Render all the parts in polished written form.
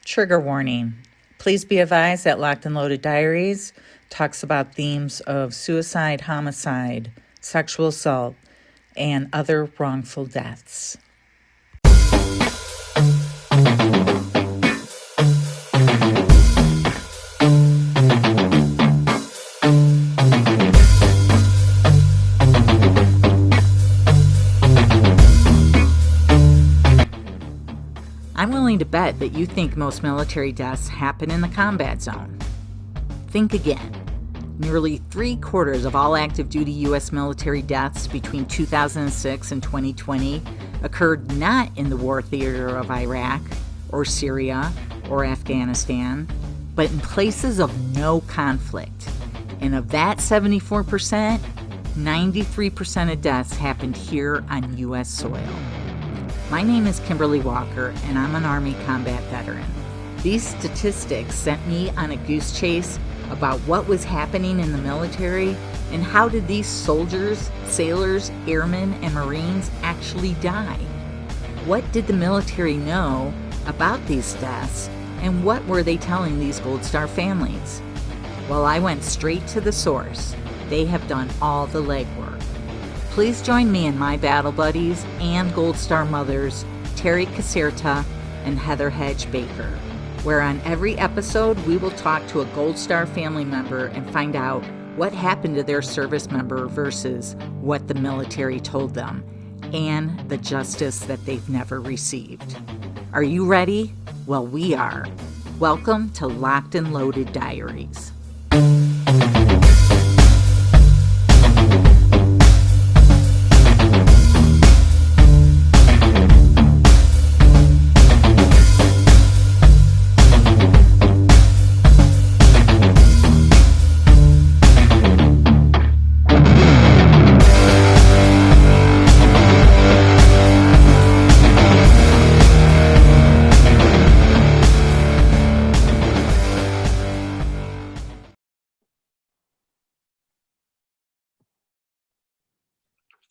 Trigger warning. Please be advised that Locked and Loaded Diaries talks about themes of suicide, homicide, sexual assault, and other wrongful deaths. I'm willing to bet that you think most military deaths happen in the combat zone. Think again. Nearly 3/4 of all active duty U.S. military deaths between 2006 and 2020 occurred not in the war theater of Iraq or Syria or Afghanistan, but in places of no conflict. And of that 74%, 93% of deaths happened here on U.S. soil. My name is Kimberly Walker, and I'm an Army combat veteran. These statistics sent me on a goose chase about what was happening in the military and how did these soldiers, sailors, airmen, and Marines actually die? What did the military know about these deaths, and what were they telling these Gold Star families? Well, I went straight to the source. They have done all the legwork. Please join me and my battle buddies and Gold Star mothers, Terry Caserta and Heather Hedge Baker, where on every episode we will talk to a Gold Star family member and find out what happened to their service member versus what the military told them, and the justice that they've never received. Are you ready? Well, we are. Welcome to Locked and Loaded Diaries.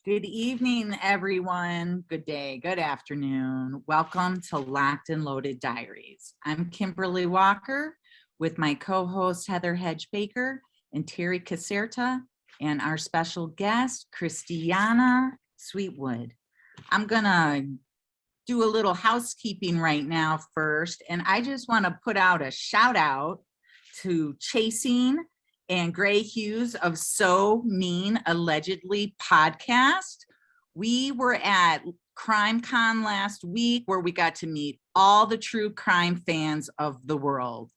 Good evening, everyone. Good day, good afternoon. Welcome to Locked and Loaded Diaries. I'm Kimberly Walker with my co-host Heather Hedge Baker and Terry Caserta and our special guest, Christiana Sweetwood. I'm gonna do a little housekeeping right now first, and I just wanna put out a shout out to Chasing and Gray Hughes of So Mean Allegedly podcast. We were at Crime Con last week where we got to meet all the true crime fans of the world.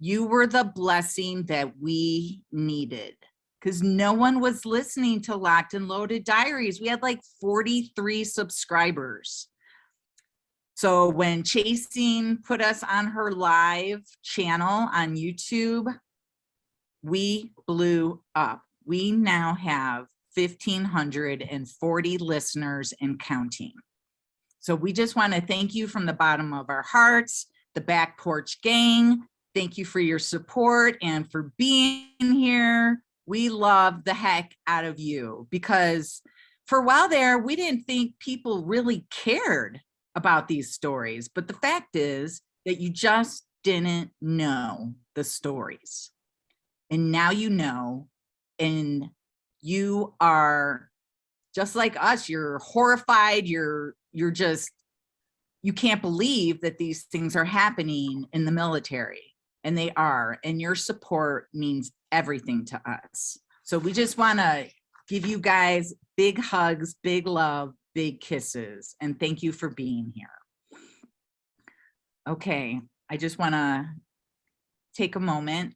You were the blessing that we needed because no one was listening to Locked and Loaded Diaries. We had like 43 subscribers. So when Chasing put us on her live channel on YouTube, we blew up. We now have 1,540 listeners and counting. So we just want to thank you from the bottom of our hearts, the Back Porch Gang. Thank you for your support and for being here. We love the heck out of you because for a while there, we didn't think people really cared about these stories. But the fact is that you just didn't know the stories. And now you know, and you are just like us, you're horrified, you're just, you can't believe that these things are happening in the military, and they are, and your support means everything to us. So we just wanna give you guys big hugs, big love, big kisses, and thank you for being here. Okay, I just wanna take a moment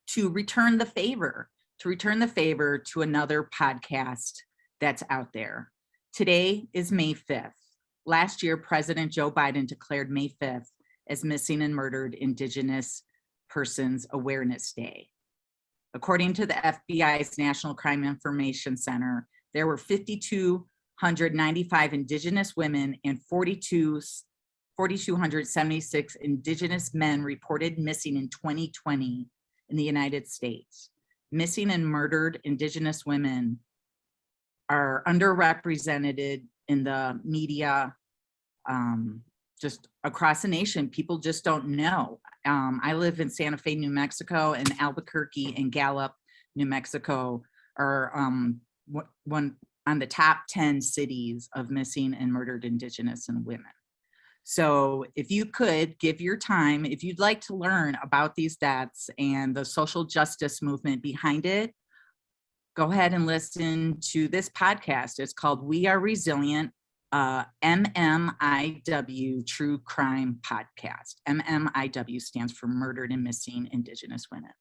to return the favor to another podcast that's out there. Today is May 5th. Last year, President Joe Biden declared May 5th as Missing and Murdered Indigenous Persons Awareness Day. According to the FBI's National Crime Information Center, there were 5,295 Indigenous women and 4,276 Indigenous men reported missing in 2020 in the United States. Missing and murdered Indigenous women are underrepresented in the media just across the nation, people just don't know. I live in Santa Fe, New Mexico, and Albuquerque and Gallup, New Mexico are one on the top 10 cities of missing and murdered Indigenous and women. So if you could give your time, if you'd like to learn about these deaths and the social justice movement behind it, go ahead and listen to this podcast. It's called We Are Resilient, MMIW True Crime Podcast. MMIW stands for Murdered and Missing Indigenous Women.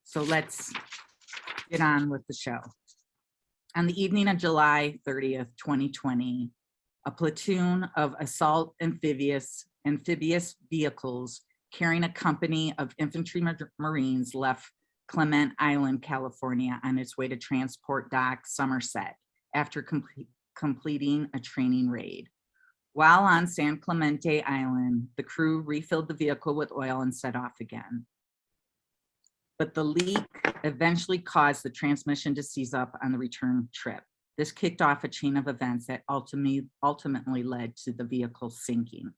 So let's get on with the show. On the evening of July 30th, 2020, a platoon of assault amphibious vehicles carrying a company of infantry Marines left Clemente Island, California on its way to transport dock Somerset after completing a training raid. While on San Clemente Island, the crew refilled the vehicle with oil and set off again. But the leak eventually caused the transmission to seize up on the return trip. This kicked off a chain of events that ultimately led to the vehicle sinking.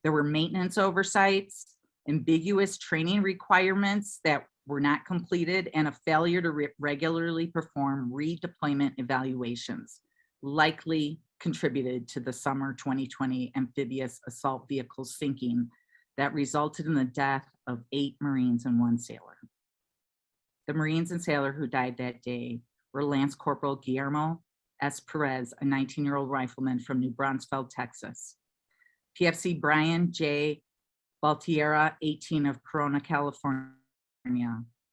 There were maintenance oversights, ambiguous training requirements that were not completed, and a failure to regularly perform redeployment evaluations, likely contributed to the summer 2020 amphibious assault vehicle sinking that resulted in the death of 8 Marines and 1 sailor. The Marines and sailor who died that day were Lance Corporal Guillermo S. Perez, a 19-year-old rifleman from New Braunfels, Texas. PFC Brian J. Baltierra, 18 of Corona, California,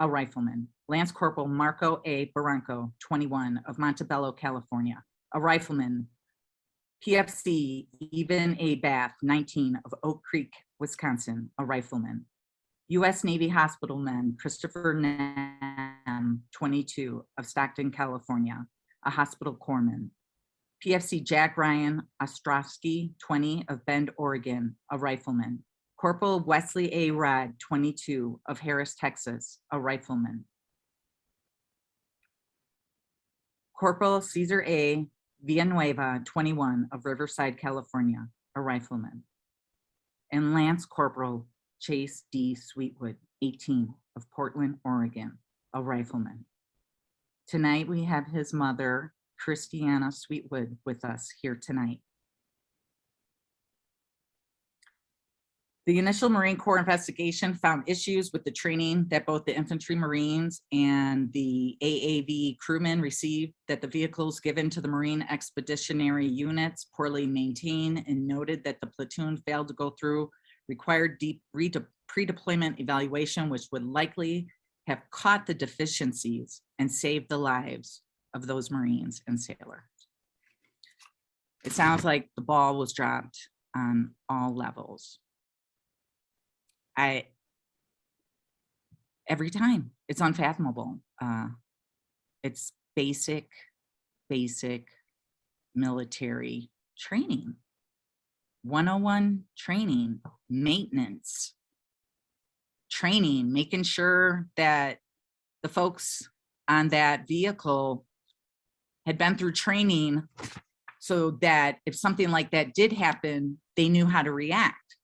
a rifleman. Lance Corporal Marco A. Barranco, 21 of Montebello, California, a rifleman. PFC Even A. Bath, 19 of Oak Creek, Wisconsin, a rifleman. U.S. Navy hospitalman Christopher Nam, 22 of Stockton, California, a hospital corpsman. PFC Jack Ryan Ostrowski, 20 of Bend, Oregon, a rifleman. Corporal Wesley A. Rod, 22 of Harris, Texas, a rifleman. Corporal Cesar A. Villanueva, 21 of Riverside, California, a rifleman. And Lance Corporal Chase D Sweetwood, 18 of Portland, Oregon, a rifleman. Tonight we have his mother, Christiana Sweetwood, with us here tonight. The initial Marine Corps investigation found issues with the training that both the infantry Marines and the AAV crewmen received, that the vehicles given to the Marine expeditionary units poorly maintained, and noted that the platoon failed to go through required deep pre-deployment evaluation, which would likely have caught the deficiencies and saved the lives of those Marines and sailors. It sounds like the ball was dropped on all levels. Every time, it's unfathomable. It's basic military training. 101 training, maintenance, training, making sure that the folks on that vehicle had been through training so that if something like that did happen, they knew how to react.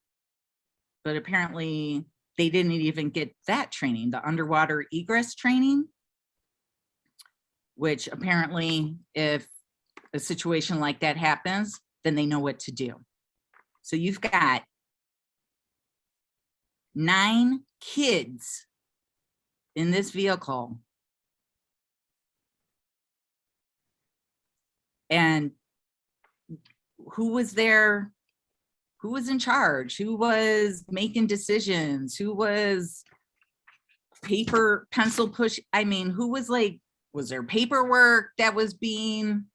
But apparently they didn't even get that training, the underwater egress training, which apparently if a situation like that happens, then they know what to do. So you've got 9 kids in this vehicle, and who was there? Who was in charge? Who was making decisions? Who was pencil push? I mean, who was like, was there paperwork that was being,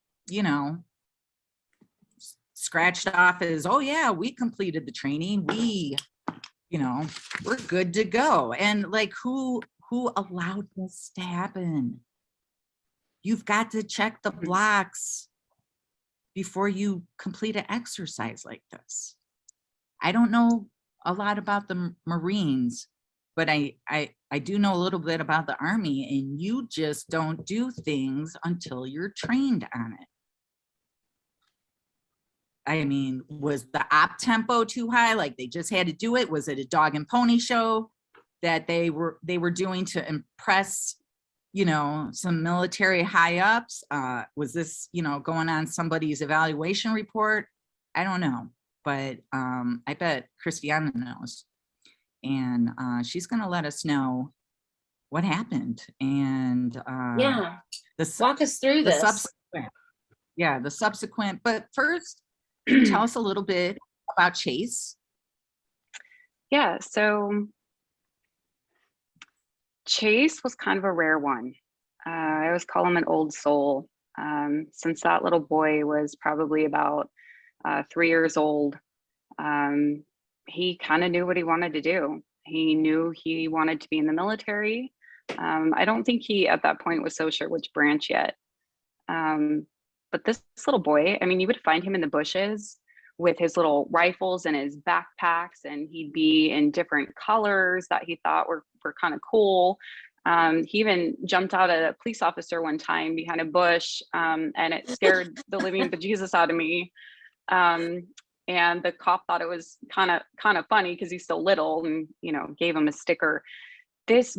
scratched off as, oh yeah, we completed the training. We're good to go. And like, who allowed this to happen? You've got to check the blocks before you complete an exercise like this. I don't know a lot about the Marines, but I do know a little bit about the Army, and you just don't do things until you're trained on it. I mean, was the op tempo too high? Like they just had to do it? Was it a dog and pony show that they were doing to impress, you know, some military high ups? Was this, you know, going on somebody's evaluation report? I don't know, but I bet Christiana knows, and she's going to let us know what happened. And yeah, walk us through this. The subsequent. But first, tell us a little bit about Chase. Yeah, so Chase was kind of a rare one. I always call him an old soul. Since that little boy was probably about 3 years old, he kind of knew what he wanted to do. He knew he wanted to be in the military. I don't think he at that point was so sure which branch yet. But this little boy, I mean, you would find him in the bushes with his little rifles and his backpacks, and he'd be in different colors that he thought were kind of cool. He even jumped out at a police officer one time behind a bush, and it scared the living bejesus out of me. And the cop thought it was kind of funny because he's so little, and, you know, gave him a sticker. This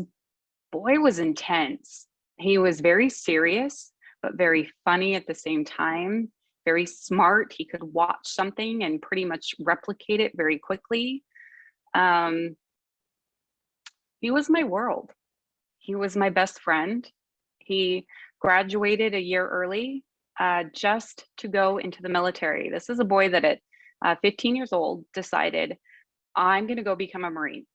boy was intense. He was very serious, but very funny at the same time, very smart. He could watch something and pretty much replicate it very quickly. He was my world. He was my best friend. He graduated a year early just to go into the military. This is a boy that at 15 years old decided, I'm going to go become a Marine.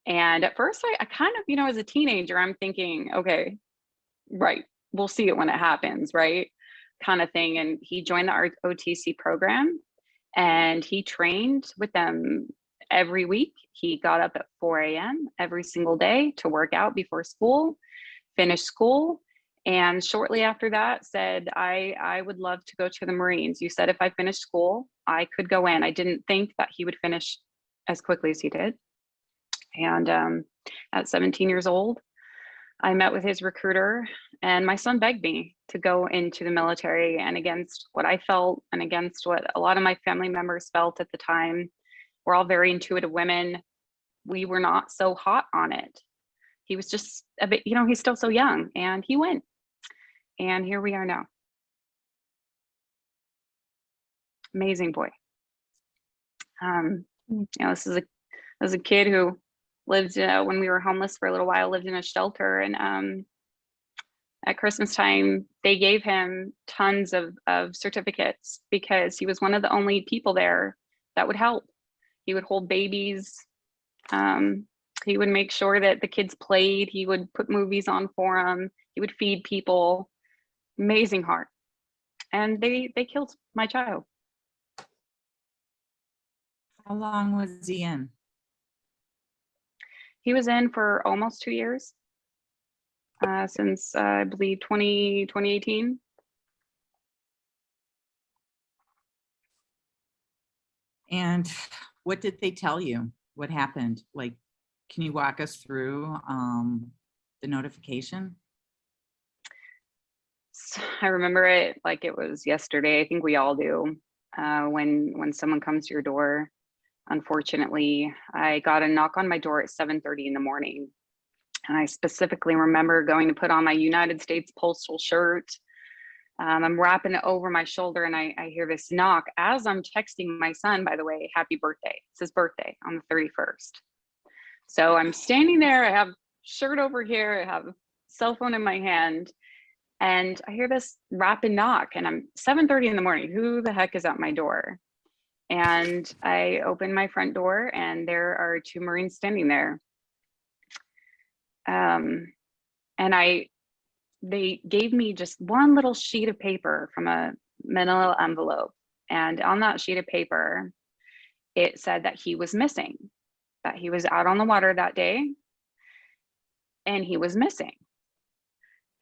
And at first I kind of, you know, as a teenager, I'm thinking, okay, right, we'll see it when it happens, right? Kind of thing. And he joined the OTC program and he trained with them every week. He got up at 4 a.m. every single day to work out before school, finished school. And shortly after that said, I would love to go to the Marines. You said if I finished school, I could go in. I didn't think that he would finish as quickly as he did. And at 17 years old, I met with his recruiter, and my son begged me to go into the military. And against what I felt and against what a lot of my family members felt at the time, we're all very intuitive women. We were not so hot on it. He was just a bit, you know, he's still so young, and he went. And here we are now. Amazing boy. You know, this is a kid who lived when we were homeless for a little while, lived in a shelter, and at Christmas time they gave him tons of certificates because he was one of the only people there that would help. He would hold babies. He would make sure that the kids played. He would put movies on for them. He would feed people. Amazing heart. And they killed my child. How long was he in? He was in for almost 2 years, since I believe 2018. And what did they tell you? What happened? Like, can you walk us through the notification? I remember it like it was yesterday. I think we all do. When someone comes to your door. Unfortunately, I got a knock on my door at 7:30 in the morning. And I specifically remember going to put on my United States Postal shirt. I'm wrapping it over my shoulder, and I hear this knock as I'm texting my son, by the way, happy birthday. It's his birthday on the 31st. So I'm standing there, I have shirt over here, I have cell phone in my hand, and I hear this rapid knock, and I'm 7:30 in the morning. Who the heck is at my door? And I open my front door, and there are 2 Marines standing there. And they gave me just one little sheet of paper from a manila envelope. And on that sheet of paper, it said that he was missing, that he was out on the water that day, and he was missing.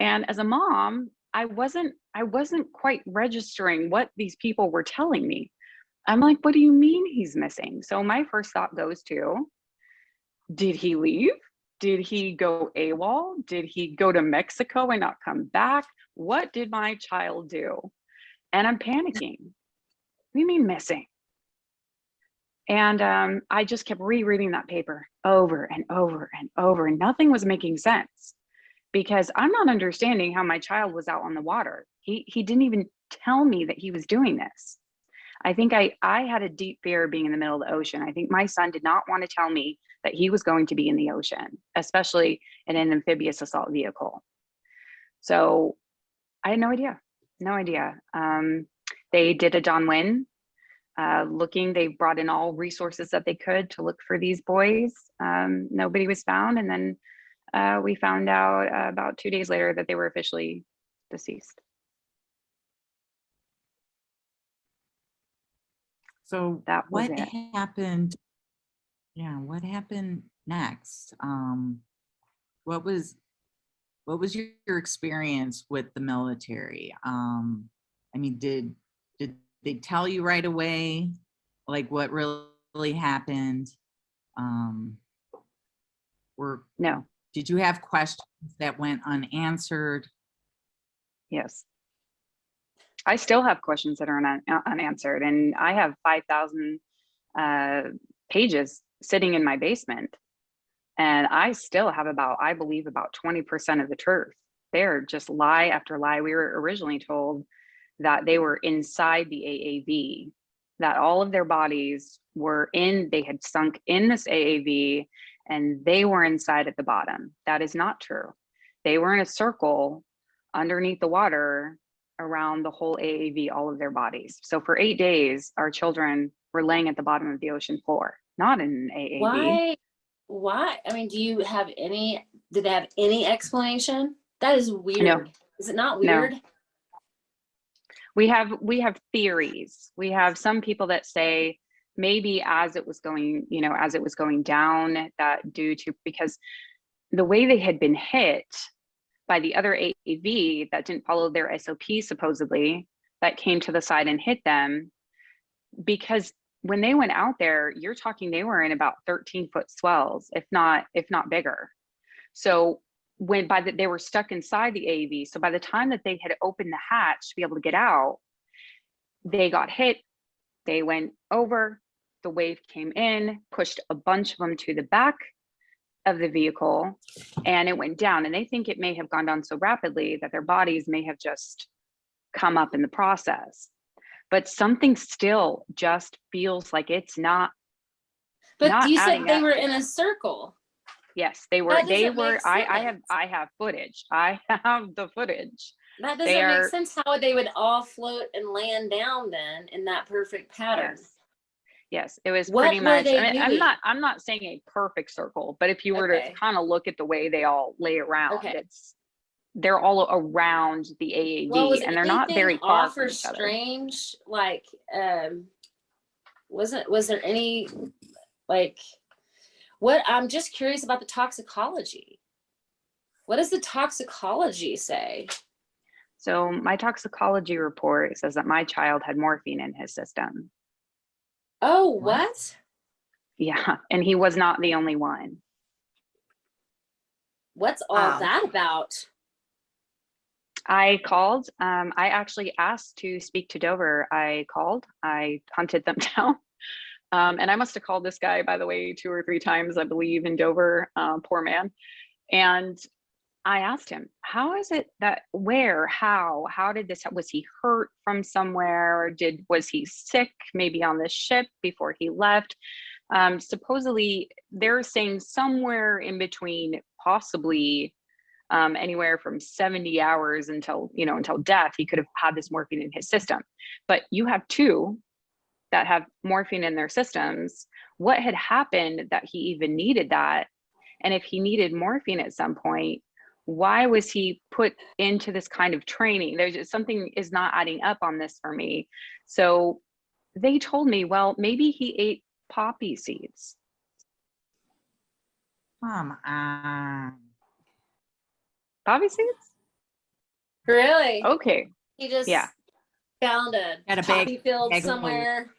And as a mom, I wasn't quite registering what these people were telling me. I'm like, what do you mean he's missing? So my first thought goes to, did he leave? Did he go AWOL? Did he go to Mexico and not come back? What did my child do? And I'm panicking. What do you mean missing? And I just kept rereading that paper over and over and over, and nothing was making sense because I'm not understanding how my child was out on the water. He didn't even tell me that he was doing this. I think I had a deep fear of being in the middle of the ocean. I think my son did not want to tell me that he was going to be in the ocean, especially in an amphibious assault vehicle. So I had no idea, no idea. They did a John Wynne they brought in all resources that they could to look for these boys. Nobody was found. And then we found out about 2 days later that they were officially deceased. So that was what it. happened? Yeah, what happened next? What was your experience with the military? I mean, did they tell you right away, like what really happened? No. Did you have questions that went unanswered? Yes. I still have questions that are unanswered, and I have 5,000 pages sitting in my basement, and I still have I believe about 20% of the truth. They're just lie after lie. We were originally told that they were inside the AAV, that all of their bodies they had sunk in this AAV, and they were inside at the bottom. That is not true. They were in a circle underneath the water around the whole AAV, all of their bodies. So for 8 days, our children were laying at the bottom of the ocean floor, not in an AAV. Why? I mean, did they have any explanation? That is weird. No. Is it not weird? No. We have theories. We have some people that say maybe as it was going down, that because the way they had been hit by the other AAV that didn't follow their SOP, supposedly, that came to the side and hit them, because when they went out there, you're talking they were in about 13-foot swells, if not bigger. So they were stuck inside the AAV. So by the time that they had opened the hatch to be able to get out, they got hit. They went over. The wave came in, pushed a bunch of them to the back of the vehicle, and it went down. And they think it may have gone down so rapidly that their bodies may have just come up in the process. But something still just feels like it's not. But you said they were in a circle. Yes, they were. I have footage. I have the footage. That doesn't make sense. How they would all float and land down then in that perfect pattern. Yes, it was pretty much. I'm not saying a perfect circle, but if you were to kind of look at the way they all lay around, they're all around the AAV, and they're not very far from each other. Strange, like, was there any, like, what? I'm just curious about the toxicology. What does the toxicology say? So my toxicology report says that my child had morphine in his system. Oh, what? Yeah, and he was not the only one. What's all that about? I called. I actually asked to speak to Dover. I called. I hunted them down. And I must have called this guy, by the way, 2 or 3 times, I believe, in Dover. Poor man. And I asked him, how is it that, how did this, was he hurt from somewhere? Or was he sick maybe on the ship before he left? Supposedly they're saying somewhere in between, possibly anywhere from 70 hours until death, he could have had this morphine in his system. But you have 2 that have morphine in their systems. What had happened that he even needed that? And if he needed morphine at some point, why was he put into this kind of training? There's just something is not adding up on this for me. So they told me, well, maybe he ate poppy seeds. Come on. Poppy seeds? Really? Okay. He just found a poppy field somewhere.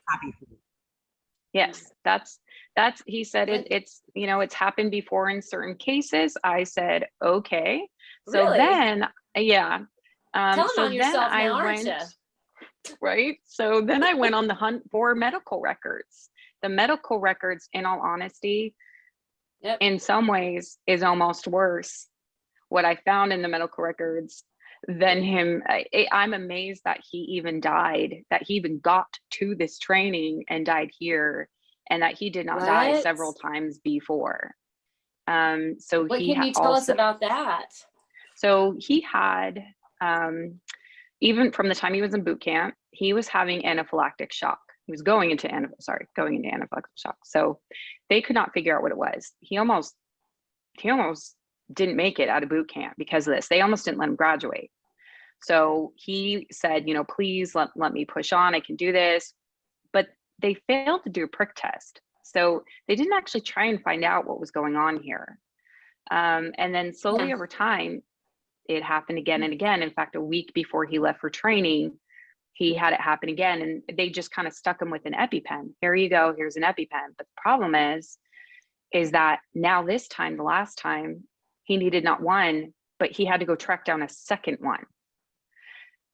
Yes, that's he said it's it's happened before in certain cases. I said okay. So Really? then Telling on yourself now, aren't you? right? So then I went on the hunt for medical records. The medical records, in all honesty, Yep. in some ways is almost worse what I found in the medical records than him. I'm amazed that he even died, that he even got to this training and died here, and that he did not die What? several times before. So What he can you tell us about that? So he had, even from the time he was in boot camp, he was having anaphylactic shock. He was going into anaphylactic shock. So they could not figure out what it was. He almost didn't make it out of boot camp because of this. They almost didn't let him graduate. So he said, you know, please let me push on. I can do this. But they failed to do a prick test. So they didn't actually try and find out what was going on here. And then slowly over time, it happened again and again. In fact, a week before he left for training, he had it happen again, and they just kind of stuck him with an EpiPen. Here you go, here's an EpiPen. But the problem is that now this time, the last time, he needed not one, but he had to go track down a second one.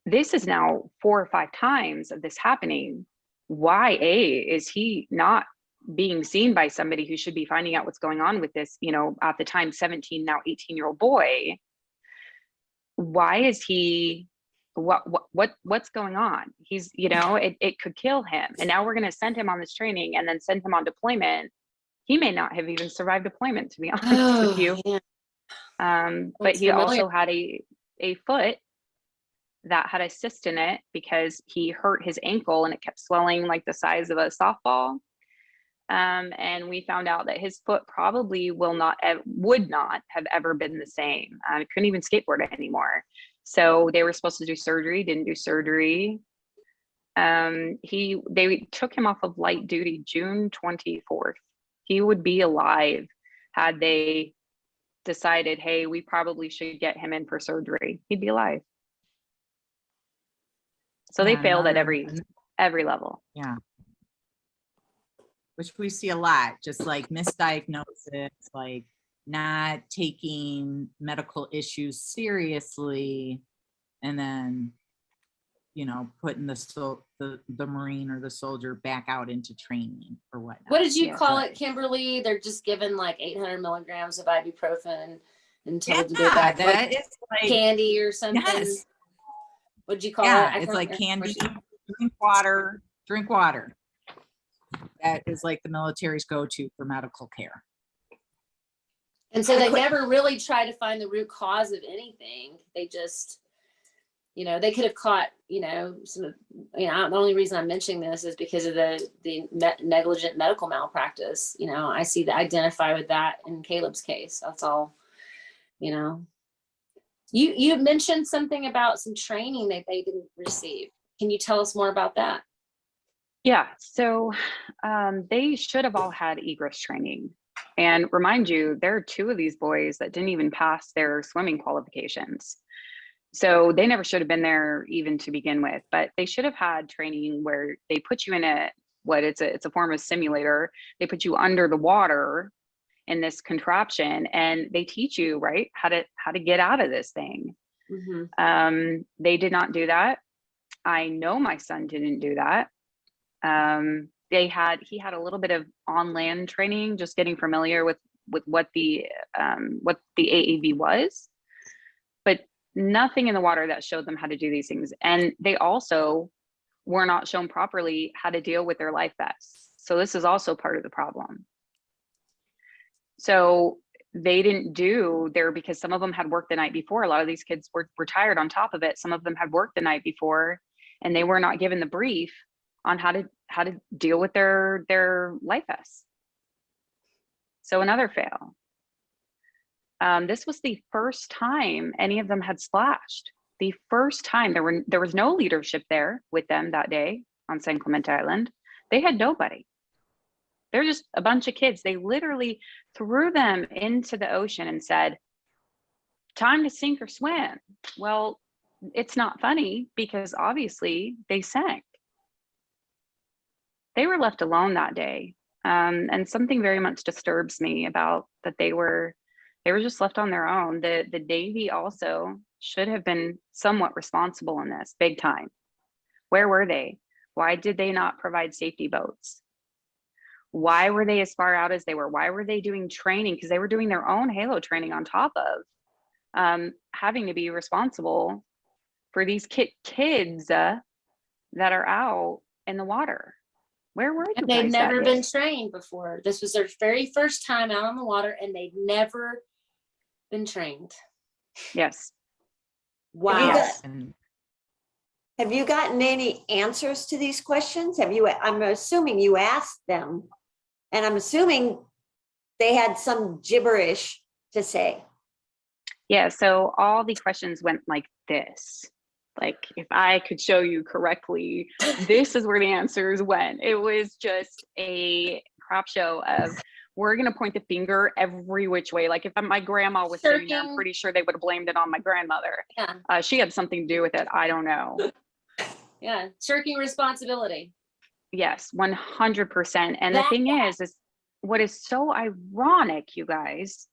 This is now 4 or 5 times of this happening. Why is he not being seen by somebody who should be finding out what's going on with this, you know, at the time 17, now 18-year-old boy? Why is he, what's going on? He's, you know, it could kill him. And now we're going to send him on this training and then send him on deployment. He may not have even survived deployment, to be honest with you. Yeah. But he also had a foot that had a cyst in it because he hurt his ankle and it kept swelling like the size of a softball. And we found out that his foot probably would not have ever been the same. He couldn't even skateboard anymore. So they were supposed to do surgery, didn't do surgery. They took him off of light duty June 24th. He would be alive had they decided, hey, we probably should get him in for surgery. He'd be alive. So they failed at every level. Yeah. Which we see a lot, just like misdiagnosis, like not taking medical issues seriously, and then, you know, putting the Marine or the soldier back out into training or whatnot. What did you call it, Kimberly? They're just given like 800 milligrams of ibuprofen and told to go back. That is like candy or something. Yes. What'd you call it? Yeah, it's like candy. Drink water. Drink water. That is like the military's go-to for medical care. And so they never really try to find the root cause of anything. They just, you know, they could have caught, you know, some, you know, the only reason I'm mentioning this is because of the negligent medical malpractice. You know, I identify with that in Caleb's case. That's all, you know. You mentioned something about some training that they didn't receive. Can you tell us more about that? Yeah, so they should have all had egress training. And remind you, there are 2 of these boys that didn't even pass their swimming qualifications. So they never should have been there even to begin with, but they should have had training where they put you in it's a form of simulator. They put you under the water in this contraption and they teach you, right, how to get out of this thing. Mm-hmm. They did not do that. I know my son didn't do that. He had a little bit of on land training, just getting familiar with what the AAV was, but nothing in the water that showed them how to do these things. And they also were not shown properly how to deal with their life vests. So this is also part of the problem. So they didn't do there because some of them had worked the night before. A lot of these kids were tired on top of it. Some of them had worked the night before and they were not given the brief on how to deal with their life vests. So another fail. This was the first time any of them had splashed. The first time there was no leadership there with them that day on San Clemente Island. They had nobody. They're just a bunch of kids. They literally threw them into the ocean and said, time to sink or swim. Well, it's not funny because obviously they sank. They were left alone that day. And something very much disturbs me about that they were just left on their own. The Navy also should have been somewhat responsible in this, big time. Where were they? Why did they not provide safety boats? Why were they as far out as they were? Why were they doing training? Because they were doing their own Halo training on top of having to be responsible for these kids that are out in the water. Where were you They've guys never that been day? trained before. This was their very first time out on the water, and they've never been trained. Yes. Wow. Yes. Have you gotten any answers to these questions? I'm assuming you asked them, and I'm assuming they had some gibberish to say. Yeah, so all the questions went like this. Like, if I could show you correctly, this is where the answers went. It was just a crap show of, we're going to point the finger every which way. Like, if my grandma was sitting there, I'm pretty sure they would have blamed it on my grandmother. Yeah. She had something to do with it. I don't know. Yeah. Shirking responsibility. Yes, 100%. And the thing is what is so ironic, you guys,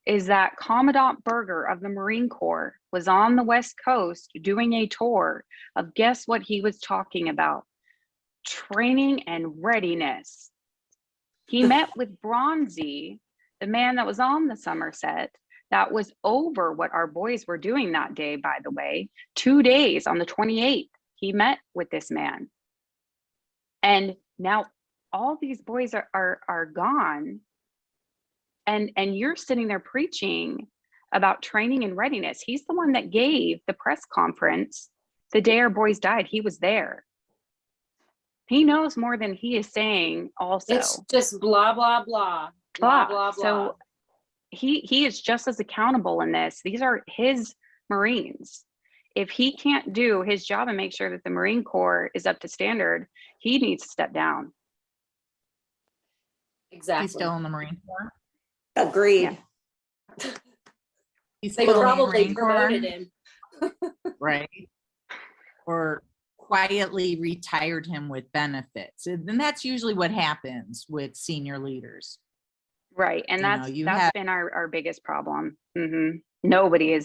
is that Commandant Berger of the Marine Corps was on the West Coast doing a tour of, guess what he was talking about? Training and readiness. He met with Bronzy, the man that was on the Somerset, that was over what our boys were doing that day, by the way. 2 days on the 28th, he met with this man. And now all these boys are gone. And you're sitting there preaching about training and readiness. He's the one that gave the press conference the day our boys died. He was there. He knows more than he is saying also. It's just blah, blah, blah. Blah, blah, blah. So he is just as accountable in this. These are his Marines. If he can't do his job and make sure that the Marine Corps is up to standard, he needs to step down. Exactly. He's still in the Marine Corps. Agreed. Yeah. He's They still in the probably Marine Corps, promoted him. right? Or quietly retired him with benefits. And that's usually what happens with senior leaders. Right. And that's been our biggest problem. Nobody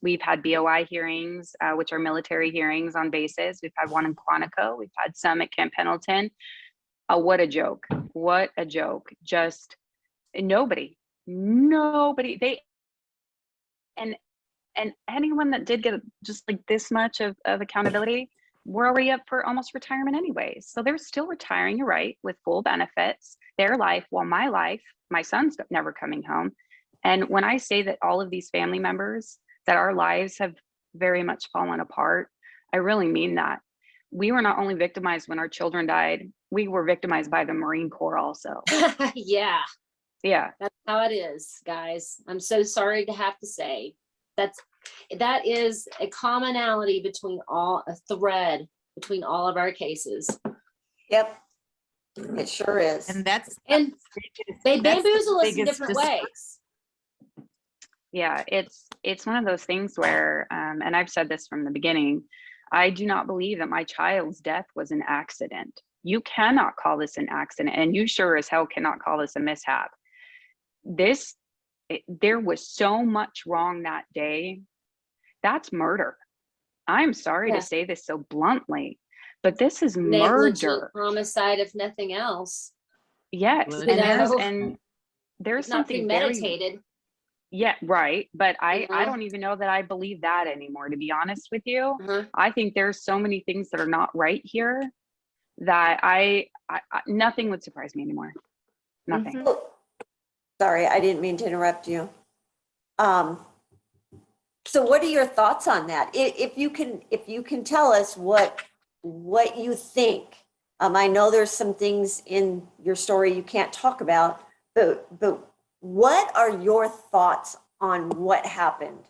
we've had BOI hearings, which are military hearings on bases. We've had one in Quantico. We've had some at Camp Pendleton. What a joke. What a joke. Just nobody, and anyone that did get just like this much of accountability, we're already up for almost retirement anyways. So they're still retiring, you're right, with full benefits, their life, while my son's never coming home. And when I say that all of these family members, that our lives have very much fallen apart, I really mean that. We were not only victimized when our children died, we were victimized by the Marine Corps also. Yeah. Yeah. That's how it is, guys. I'm so sorry to have to say. That is a commonality a thread between all of our cases. Yep. It sure is. And they bamboozle us in different ways. Yeah, it's one of those things where, and I've said this from the beginning, I do not believe that my child's death was an accident. You cannot call this an accident, and you sure as hell cannot call this a mishap. There was so much wrong that day. That's murder. I'm sorry to say this so bluntly, but this is murder. Homicide, if nothing else. Yes, and there's something premeditated. Yeah, right. But I don't even know that I believe that anymore, to be honest with you. I think there's so many things that are not right here that I nothing would surprise me anymore. Nothing. Sorry, I didn't mean to interrupt you. So what are your thoughts on that? If you can tell us what you think. I know there's some things in your story you can't talk about, but what are your thoughts on what happened?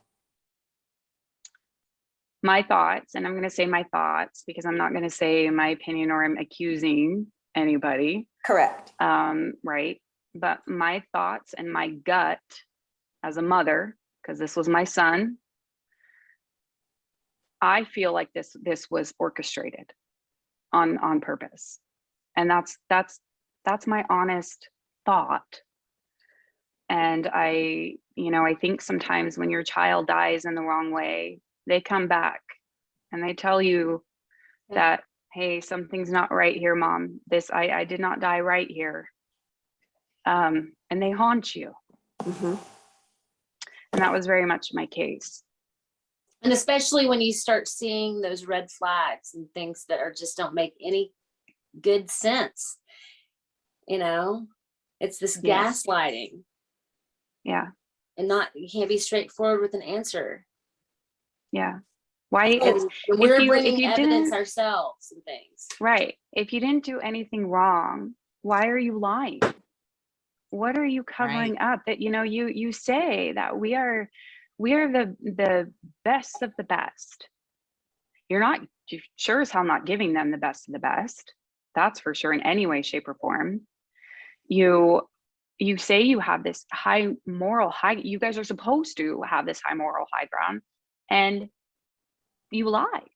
My thoughts, and I'm going to say my thoughts because I'm not going to say my opinion or I'm accusing anybody. Correct. Right. But my thoughts and my gut as a mother, because this was my son, I feel like this was orchestrated on purpose. And that's my honest thought. And I think sometimes when your child dies in the wrong way, they come back and they tell you that, hey, something's not right here, mom. I did not die right here. And they haunt you. Mm-hmm. And that was very much my case. And especially when you start seeing those red flags and things that are just don't make any good sense. You know, it's this Yes. gaslighting. Yeah. And you can't be straightforward with an answer. Yeah. Why And we're if bringing you evidence didn't, ourselves and things. right. If you didn't do anything wrong, why are you lying? What are you covering up? That, you know, you say that we are the best of the best. You're sure as hell not giving them the best of the best. That's for sure, in any way, shape, or form. You say you have this you guys are supposed to have this high moral high ground, and you lie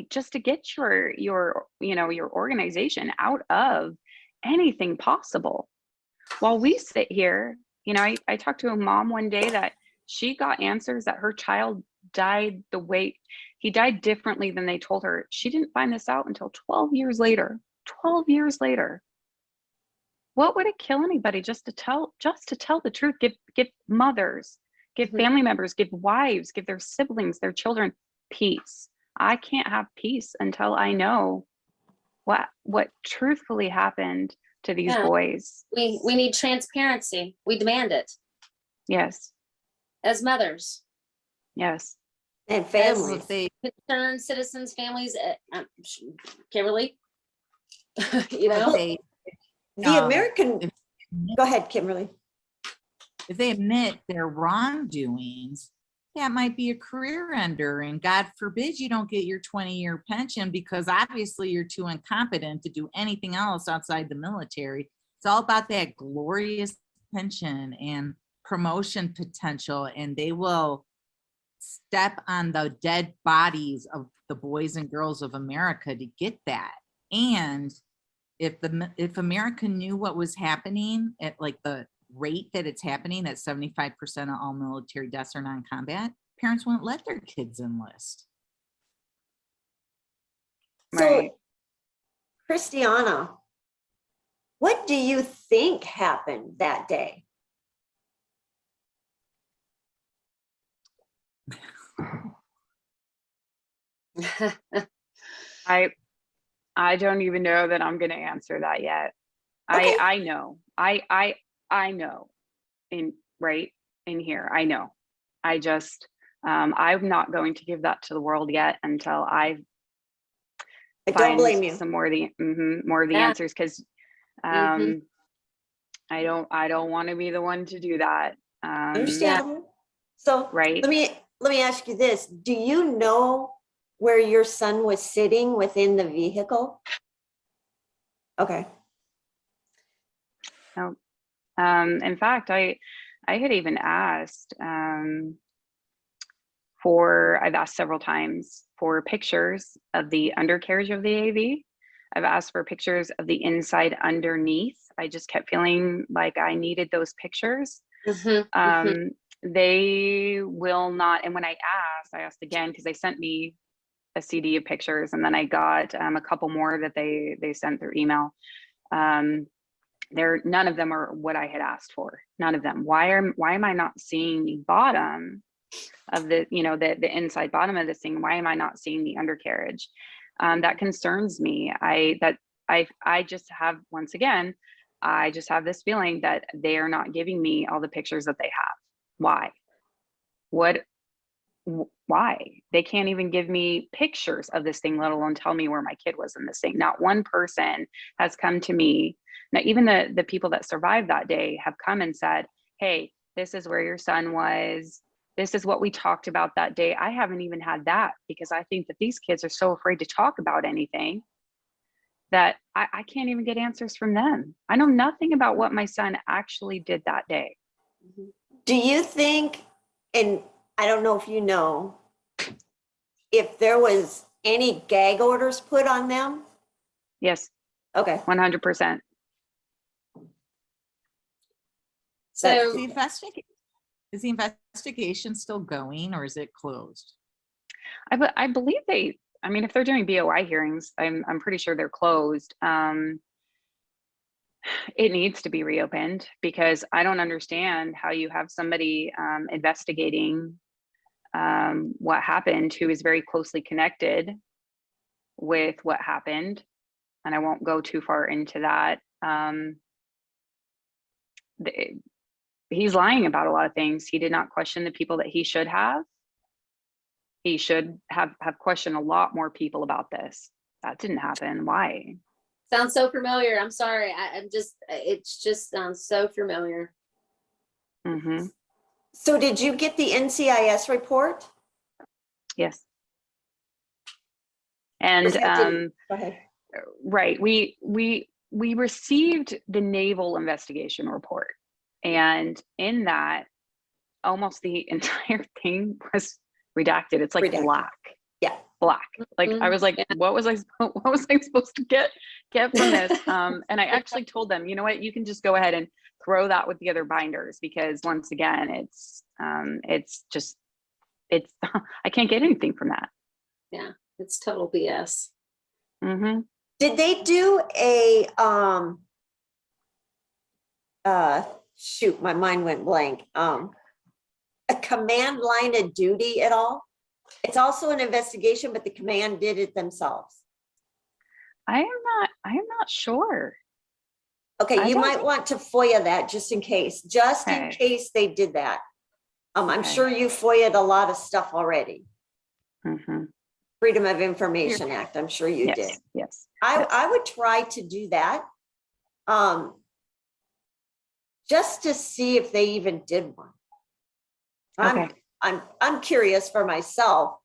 just to get your organization out of anything possible. While we sit here, you know, I talked to a mom one day that she got answers that her child died he died differently than they told her. She didn't find this out until 12 years later. 12 years later. What would it kill anybody just to tell the truth? Give mothers, give family members, give wives, give their siblings, their children peace. I can't have peace until I know what truthfully happened to these boys. We need transparency. We demand it. Yes. As mothers. Yes. And families. Concerned citizens, families, Kimberly, you know? The American, go ahead, Kimberly. If they admit their wrongdoings, that might be a career ender, and God forbid you don't get your 20-year pension because obviously you're too incompetent to do anything else outside the military. It's all about that glorious pension and promotion potential, and they will step on the dead bodies of the boys and girls of America to get that. And if America knew what was happening at like the rate that it's happening, that 75% of all military deaths are non-combat, parents wouldn't let their kids enlist. Right. So, Christiana, what do you think happened that day? I don't even know that I'm going to answer that yet. Okay. I know. I know in here. I know. I just I'm not going to give that to the world yet until I don't blame you. some more of the answers, because I don't want to be the one to do that. Understandable. So right. let me ask you this. Do you know where your son was sitting within the vehicle? Okay. No. In fact, I had even asked I've asked several times for pictures of the undercarriage of the AV. I've asked for pictures of the inside underneath. I just kept feeling like I needed those pictures. They will not. And when I asked again, because they sent me a CD of pictures, and then I got a couple more that they sent through email. None of them are what I had asked for. None of them. Why am I not seeing the bottom of the the inside bottom of this thing? Why am I not seeing the undercarriage? That concerns me. I just have, once again, I just have this feeling that they are not giving me all the pictures that they have. Why? Why? They can't even give me pictures of this thing, let alone tell me where my kid was in this thing. Not one person has come to me. Now, even the people that survived that day have come and said, hey, this is where your son was. This is what we talked about that day. I haven't even had that, because I think that these kids are so afraid to talk about anything that I can't even get answers from them. I know nothing about what my son actually did that day. Do you think, and I don't know if you know, if there was any gag orders put on them? Yes. Okay. 100%. So is the investigation still going, or is it closed? I believe I mean, if they're doing BOI hearings, I'm pretty sure they're closed. It needs to be reopened, because I don't understand how you have somebody investigating what happened who is very closely connected with what happened. And I won't go too far into that. He's lying about a lot of things. He did not question the people that he should have. He should have questioned a lot more people about this. That didn't happen. Why? Sounds so familiar. I'm sorry. It just sounds so familiar. Mm-hmm. So did you get the NCIS report? Yes. And Go ahead. right, we received the naval investigation report, and in that, almost the entire thing was redacted. It's like redacted. Black. Yeah, black. Like I was like, what was I supposed to get from this? And I actually told them, you know what, you can just go ahead and throw that with the other binders, because once again, it's I can't get anything from that. Yeah, it's total BS. Mm-hmm. Did they do a shoot, my mind went blank. A command line of duty at all? It's also an investigation, but the command did it themselves. I am not sure. Okay, you might want to FOIA that just in case they did that. I'm sure you FOIA'd a lot of stuff already. Mm-hmm. Freedom of Information Act, I'm sure you did. Yes. I would try to do that. Just to see if they even did one. I'm curious for myself.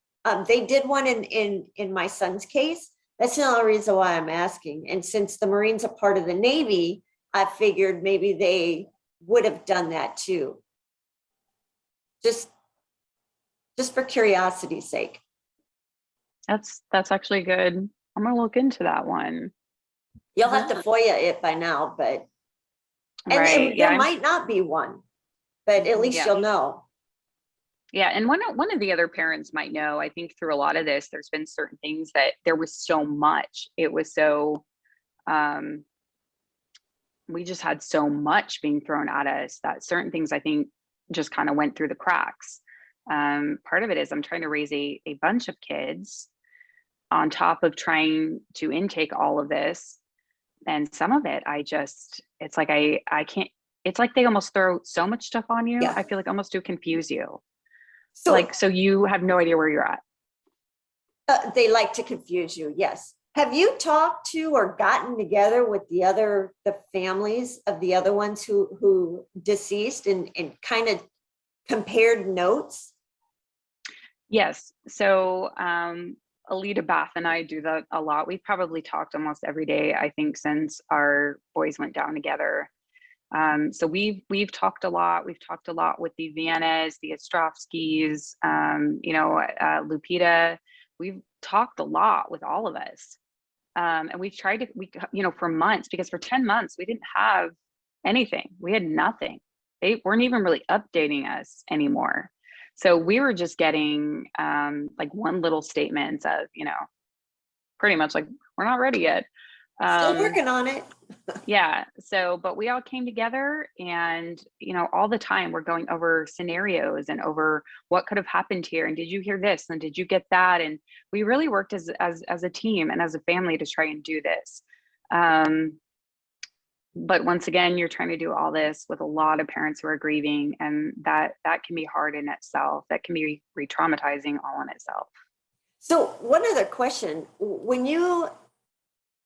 They did one in my son's case. That's the only reason why I'm asking. And since the Marines are part of the Navy, I figured maybe they would have done that too. Just for curiosity's sake. That's actually good. I'm gonna look into that one. You'll have to FOIA it by now, but and there might not be one, but at least you'll know. Yeah, and one of the other parents might know. I think through a lot of this, there's been certain things that there was so much. It was so, we just had so much being thrown at us that certain things I think just kind of went through the cracks. Part of it is I'm trying to raise a bunch of kids on top of trying to intake all of this. And some of it, it's like I can't, it's like they almost throw so much stuff on you. Yeah. I feel like almost to confuse you. So you have no idea where you're at. They like to confuse you, yes. Have you talked to or gotten together with the families of the other ones who deceased and kind of compared notes? Yes. So Alita Bath and I do that a lot. We've probably talked almost every day, I think, since our boys went down together. So we've talked a lot. We've talked a lot with the Viennas, the Ostrovskys, Lupita. We've talked a lot with all of us. And we've tried to, for months, because for 10 months, we didn't have anything. We had nothing. They weren't even really updating us anymore. So we were just getting like one little statement of, pretty much like, we're not ready yet. Still working on it. Yeah. So, but we all came together and, all the time we're going over scenarios and over what could have happened here. And did you hear this? And did you get that? And we really worked as a team and as a family to try and do this. But once again, you're trying to do all this with a lot of parents who are grieving, and that can be hard in itself. That can be re-traumatizing all in itself. So one other question,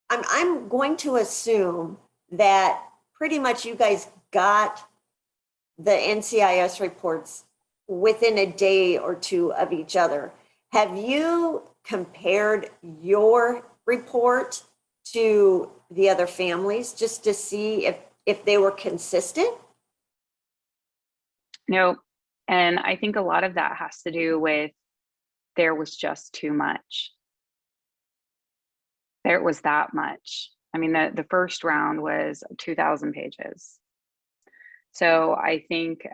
I'm going to assume that pretty much you guys got the NCIS reports within a day or two of each other. Have you compared your report to the other families just to see if they were consistent? No, and I think a lot of that has to do with there was just too much. There was that much. I mean, the first round was 2,000 pages. So I think,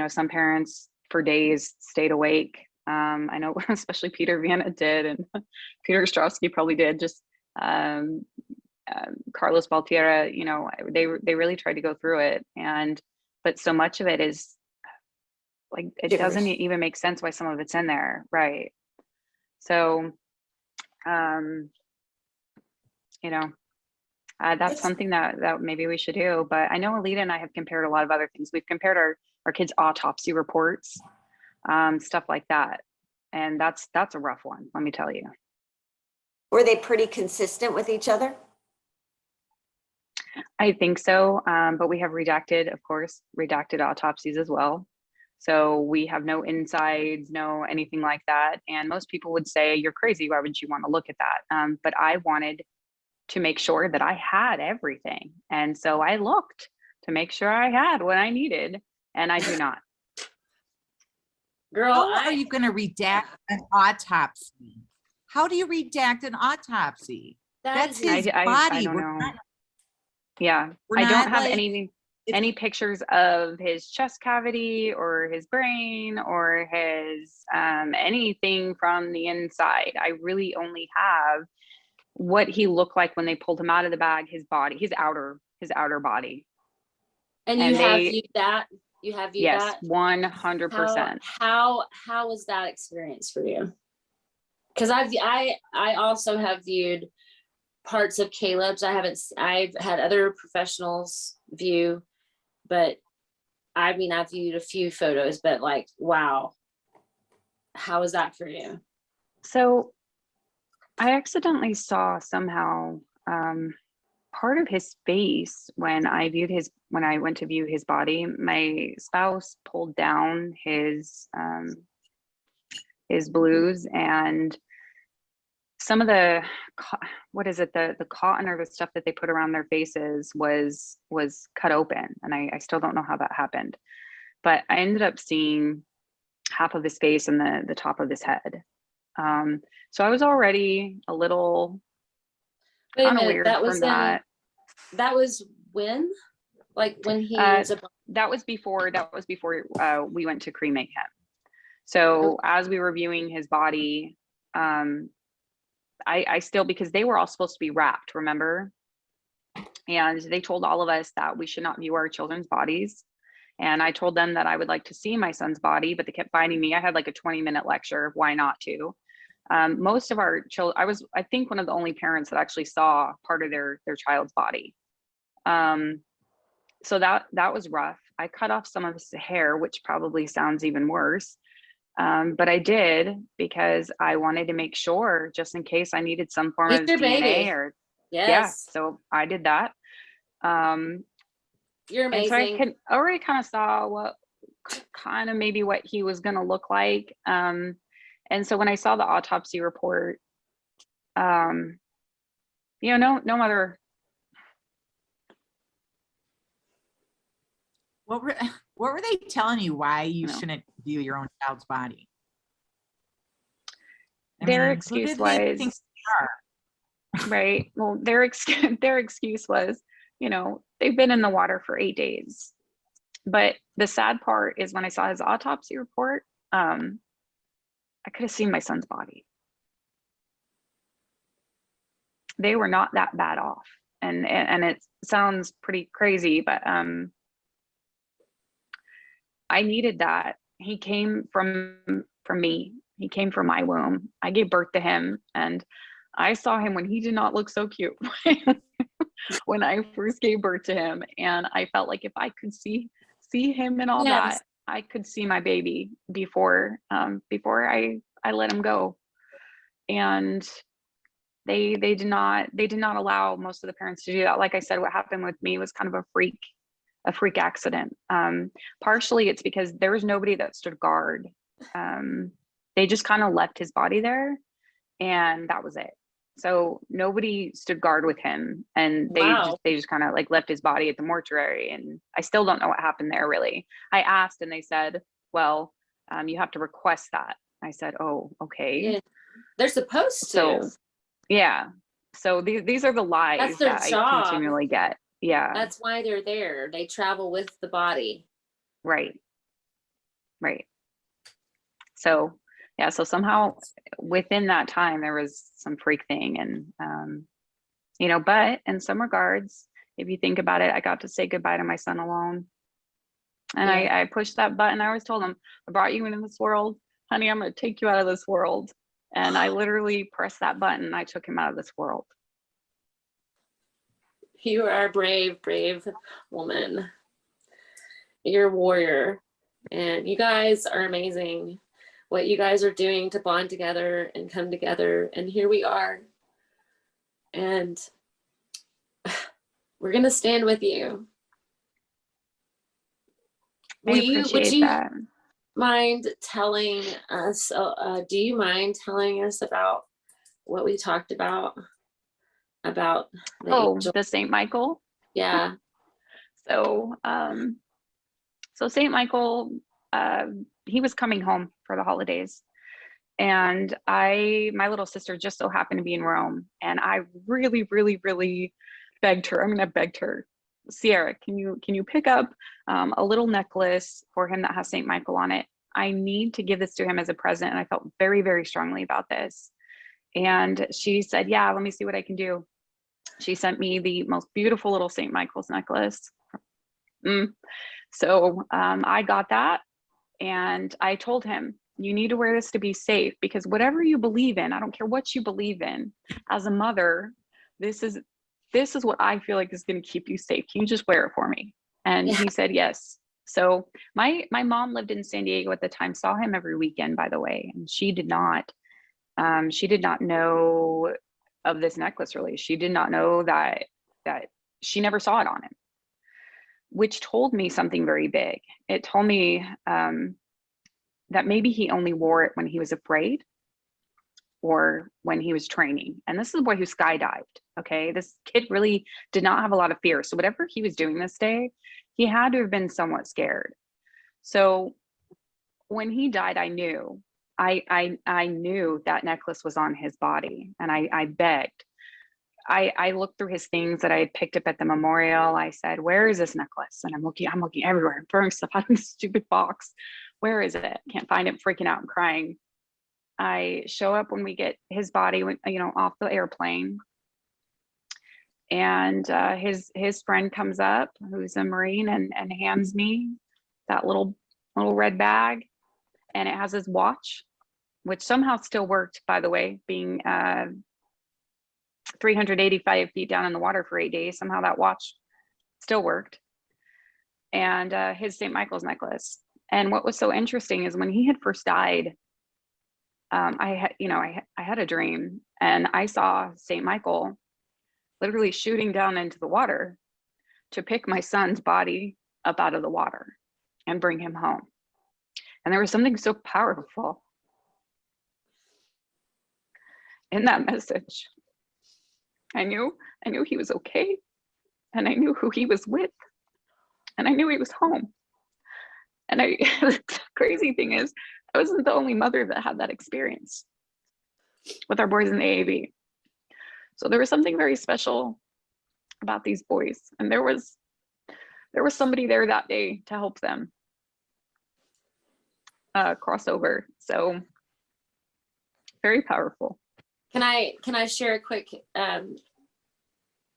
some parents for days stayed awake I know especially Peter Viana did, and Peter Ostrowski probably did, just Carlos Baltiera, you know, they really tried to go through it. But so much of it is like, it doesn't even make sense why some of it's in there. Right. So, you know, that's something that maybe we should do. But I know Alita and I have compared a lot of other things. We've compared our kids' autopsy reports, stuff like that. And that's a rough one, let me tell you. Were they pretty consistent with each other? I think so, but we have redacted, of course, redacted autopsies as well. So we have no insides, no anything like that. And most people would say, you're crazy, why would you want to look at that? But I wanted to make sure that I had everything. And so I looked to make sure I had what I needed, and I do not. Girl, How are you going to redact an autopsy? How do you redact an autopsy? That's his body. I don't know. Yeah, I don't have like, any pictures of his chest cavity or his brain or his anything from the inside. I really only have what he looked like when they pulled him out of the bag, his body, his outer body. And you have viewed that? You have viewed that? Yes, 100%. How was that experience for you? Because I also have viewed parts of Caleb's. I've had other professionals view, but I mean, I've viewed a few photos, but like, wow. How was that for you? So I accidentally saw somehow part of his face when I went to view his body. My spouse pulled down his blues, and some of the, what is it, the cotton or the stuff that they put around their faces was cut open, and I still don't know how that happened, but I ended up seeing half of his face and the top of his head. So I was already a little weird from that. That was when? Like when he was that was before we went to cremate him. So as we were viewing his body, I still, because they were all supposed to be wrapped, remember? And they told all of us that we should not view our children's bodies. And I told them that I would like to see my son's body, but they kept fighting me. I had like a 20-minute lecture of why not to. Most of our children, I think one of the only parents that actually saw part of their child's body. So that was rough. I cut off some of his hair, which probably sounds even worse. But I did because I wanted to make sure, just in case I needed some form of DNA or yes. Yeah. So I did that. You're amazing. So I already kind of saw what he was going to look like. And so when I saw the autopsy report, no other. What were they telling you why you shouldn't view your own child's body? Their excuse was, right. Well, their excuse was, they've been in the water for 8 days. But the sad part is when I saw his autopsy report, I could have seen my son's body. They were not that bad off. And it sounds pretty crazy, but I needed that. He came from me. He came from my womb. I gave birth to him, and I saw him when he did not look so cute when I first gave birth to him. And I felt like if I could see him and all that, I could see my baby before I let him go. And they did not allow most of the parents to do that. Like I said, what happened with me was kind of a freak accident. Partially it's because there was nobody that stood guard. They just kind of left his body there, and that was it. So nobody stood guard with him, and they just kind of like left his body at the mortuary. And I still don't know what happened there, really. I asked, and they said, well, you have to request that. I said, oh, okay. Yeah, they're supposed to. So yeah. So these are the lies that I continually get. Yeah. That's why they're there. They travel with the body. Right. So yeah, so somehow within that time there was some freak thing, and you know, but in some regards, if you think about it, I got to say goodbye to my son alone. And Yeah. I pushed that button. I always told him, I brought you into this world, honey, I'm going to take you out of this world. And I literally pressed that button and I took him out of this world. You are a brave, brave woman. You're a warrior. And you guys are amazing. What you guys are doing to bond together and come together. And here we are. And we're going to stand with you. I appreciate would you that. mind telling us, do you mind telling us about what we talked about the angel? The St. Michael. Yeah. So, so St. Michael, he was coming home for the holidays, and my little sister just so happened to be in Rome, and I really, really, really begged her. I mean, I begged her, Sierra, can you pick up a little necklace for him that has St. Michael on it? I need to give this to him as a present. And I felt very, very strongly about this. And she said, yeah, let me see what I can do. She sent me the most beautiful little St. Michael's necklace. So I got that, and I told him, you need to wear this to be safe, because whatever you believe in, I don't care what you believe in, as a mother, this is what I feel like is going to keep you safe. Can you just wear it for me? And Yeah. he said yes. So my mom lived in San Diego at the time, saw him every weekend, by the way, and she did not know of this necklace release. She did not know that she never saw it on him, which told me something very big. It told me that maybe he only wore it when he was afraid or when he was training. And this is a boy who skydived. Okay, this kid really did not have a lot of fear. So whatever he was doing this day, he had to have been somewhat scared. So when he died, I knew that necklace was on his body, and I begged. I looked through his things that I had picked up at the memorial. I said, where is this necklace? And I'm looking everywhere. I'm throwing stuff out of this stupid box. Where is it? Can't find it, freaking out and crying. I show up when we get his body, off the airplane. And his friend comes up, who's a Marine, and hands me that little red bag. And it has his watch, which somehow still worked, by the way, being 385 feet down in the water for 8 days. Somehow that watch still worked. And his St. Michael's necklace. And what was so interesting is when he had first died, I had a dream, and I saw St. Michael literally shooting down into the water to pick my son's body up out of the water and bring him home. And there was something so powerful in that message. I knew he was okay, and I knew who he was with, and I knew he was home. And the crazy thing is, I wasn't the only mother that had that experience with our boys in the AAV. So there was something very special about these boys, and there was somebody there that day to help them cross over. So very powerful. Can I share a quick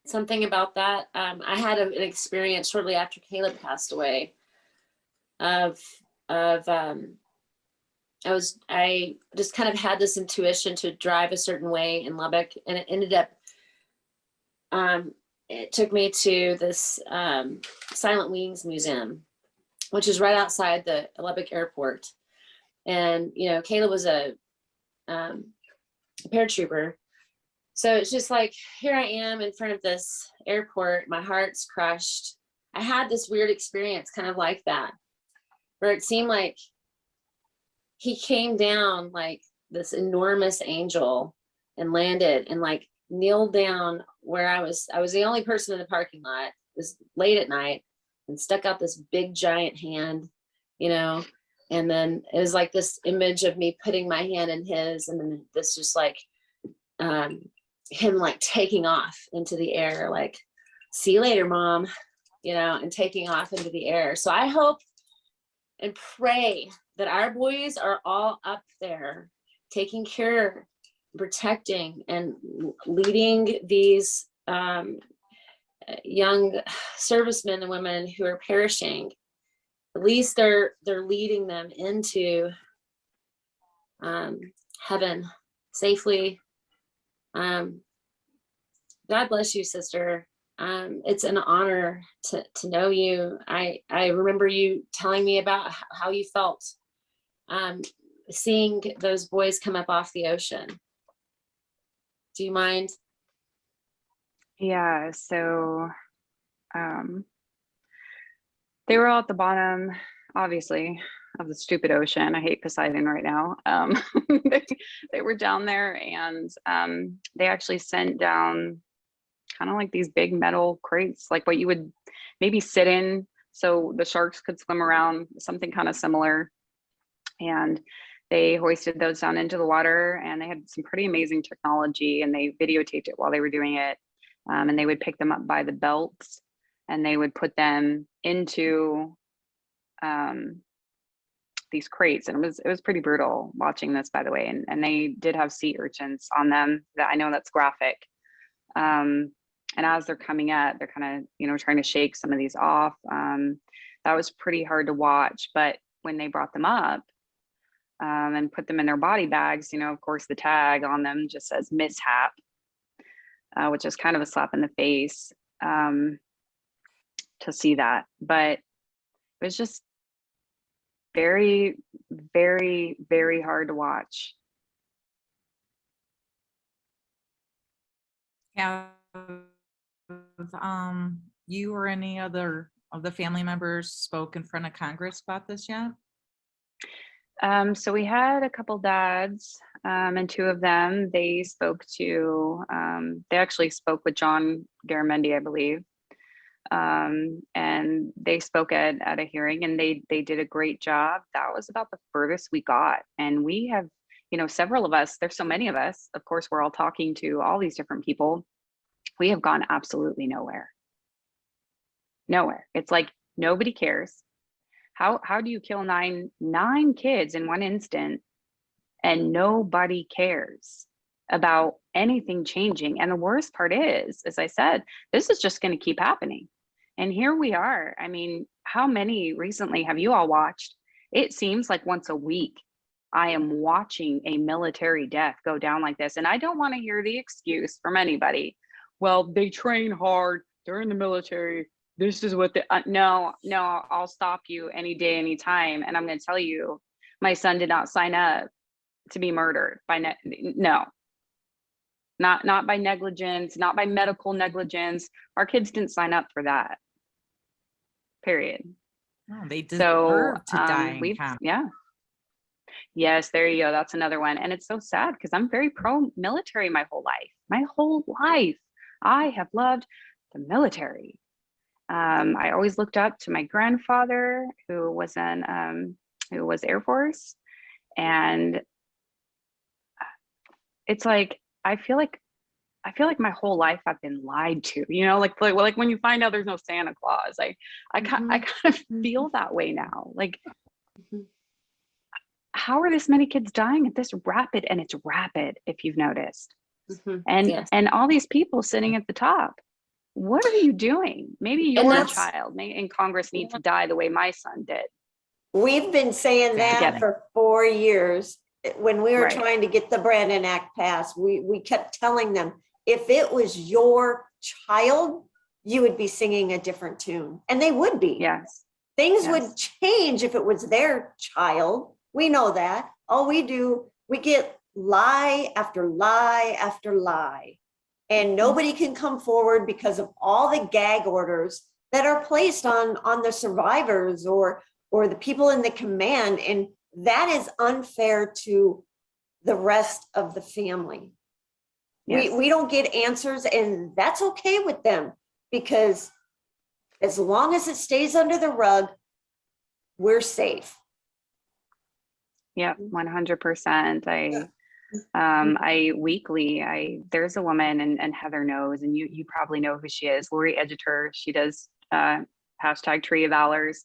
something about that? I had an experience shortly after Caleb passed away I just kind of had this intuition to drive a certain way in Lubbock, and it ended up it took me to this Silent Wings Museum, which is right outside the Lubbock airport. And Caleb was a paratrooper. So it's just like, here I am in front of this airport, my heart's crushed. I had this weird experience kind of like that, where it seemed like he came down like this enormous angel and landed and like kneeled down where I was the only person in the parking lot. It was late at night, and stuck out this big giant hand, and then it was like this image of me putting my hand in his, and then this just like him like taking off into the air, like, see you later, mom, and taking off into the air. So I hope and pray that our boys are all up there taking care, protecting, and leading these young servicemen and women who are perishing. At least they're leading them into heaven safely. God bless you, sister. It's an honor to know you. I remember you telling me about how you felt seeing those boys come up off the ocean. Do you mind? Yeah, so they were all at the bottom, obviously, of the stupid ocean. I hate Poseidon right now. They were down there, and they actually sent down kind of like these big metal crates, like what you would maybe sit in so the sharks could swim around, something kind of similar. And they hoisted those down into the water, and they had some pretty amazing technology, and they videotaped it while they were doing it. And they would pick them up by the belts, and they would put them into these crates. And it was pretty brutal watching this, by the way. And they did have sea urchins on them. That I know that's graphic. And as they're coming up, they're kind of, you know, trying to shake some of these off. That was pretty hard to watch. But when they brought them up and put them in their body bags, you know, of course, the tag on them just says mishap, which is kind of a slap in the face to see that. But it was just very, very, very hard to watch. Have you or any other of the family members spoke in front of Congress about this yet? So we had a couple dads, and two of them, they spoke to, they actually spoke with John Garamendi, I believe. And they spoke at a hearing, and they did a great job. That was about the furthest we got. And we have, you know, several of us, there's so many of us, of course, we're all talking to all these different people. We have gone absolutely nowhere. Nowhere. It's like nobody cares. How do you kill nine kids in one instant and nobody cares about anything changing? And the worst part is, as I said, this is just going to keep happening. And here we are. I mean, how many recently have you all watched? It seems like once a week I am watching a military death go down like this. And I don't want to hear the excuse from anybody. Well, they train hard, they're in the military. This is what the no, I'll stop you any day, any time. And I'm going to tell you, my son did not sign up to be murdered by not by negligence, not by medical negligence. Our kids didn't sign up for that. Period. No, they deserve to die. Yeah. Yes, there you go. That's another one. And it's so sad because I'm very pro-military my whole life. My whole life, I have loved the military. I always looked up to my grandfather, who was Air Force, and it's like I feel like my whole life I've been lied to. You know, like when you find out there's no Santa Claus, I kind of feel that way now. Like, how are this many kids dying at this rapid? And it's rapid, if you've noticed. And yes. And all these people sitting at the top. What are you doing? Maybe your child in Congress needs to die the way my son did. We've been saying that for 4 years. When we were trying to get the Brandon Act passed, we kept telling them, if it was your child, you would be singing a different tune. And they would be. Yes. Things would change if it was their child. We know that. All we do, we get lie after lie after lie. And nobody can come forward because of all the gag orders that are placed on the survivors or the people in the command. And that is unfair to the rest of the family. Yes. We don't get answers, and that's okay with them, because as long as it stays under the rug, we're safe. Yeah, 100%. There's a woman, and Heather knows, and you probably know who she is, Lori Edgeter. She does hashtag Tree of Valors.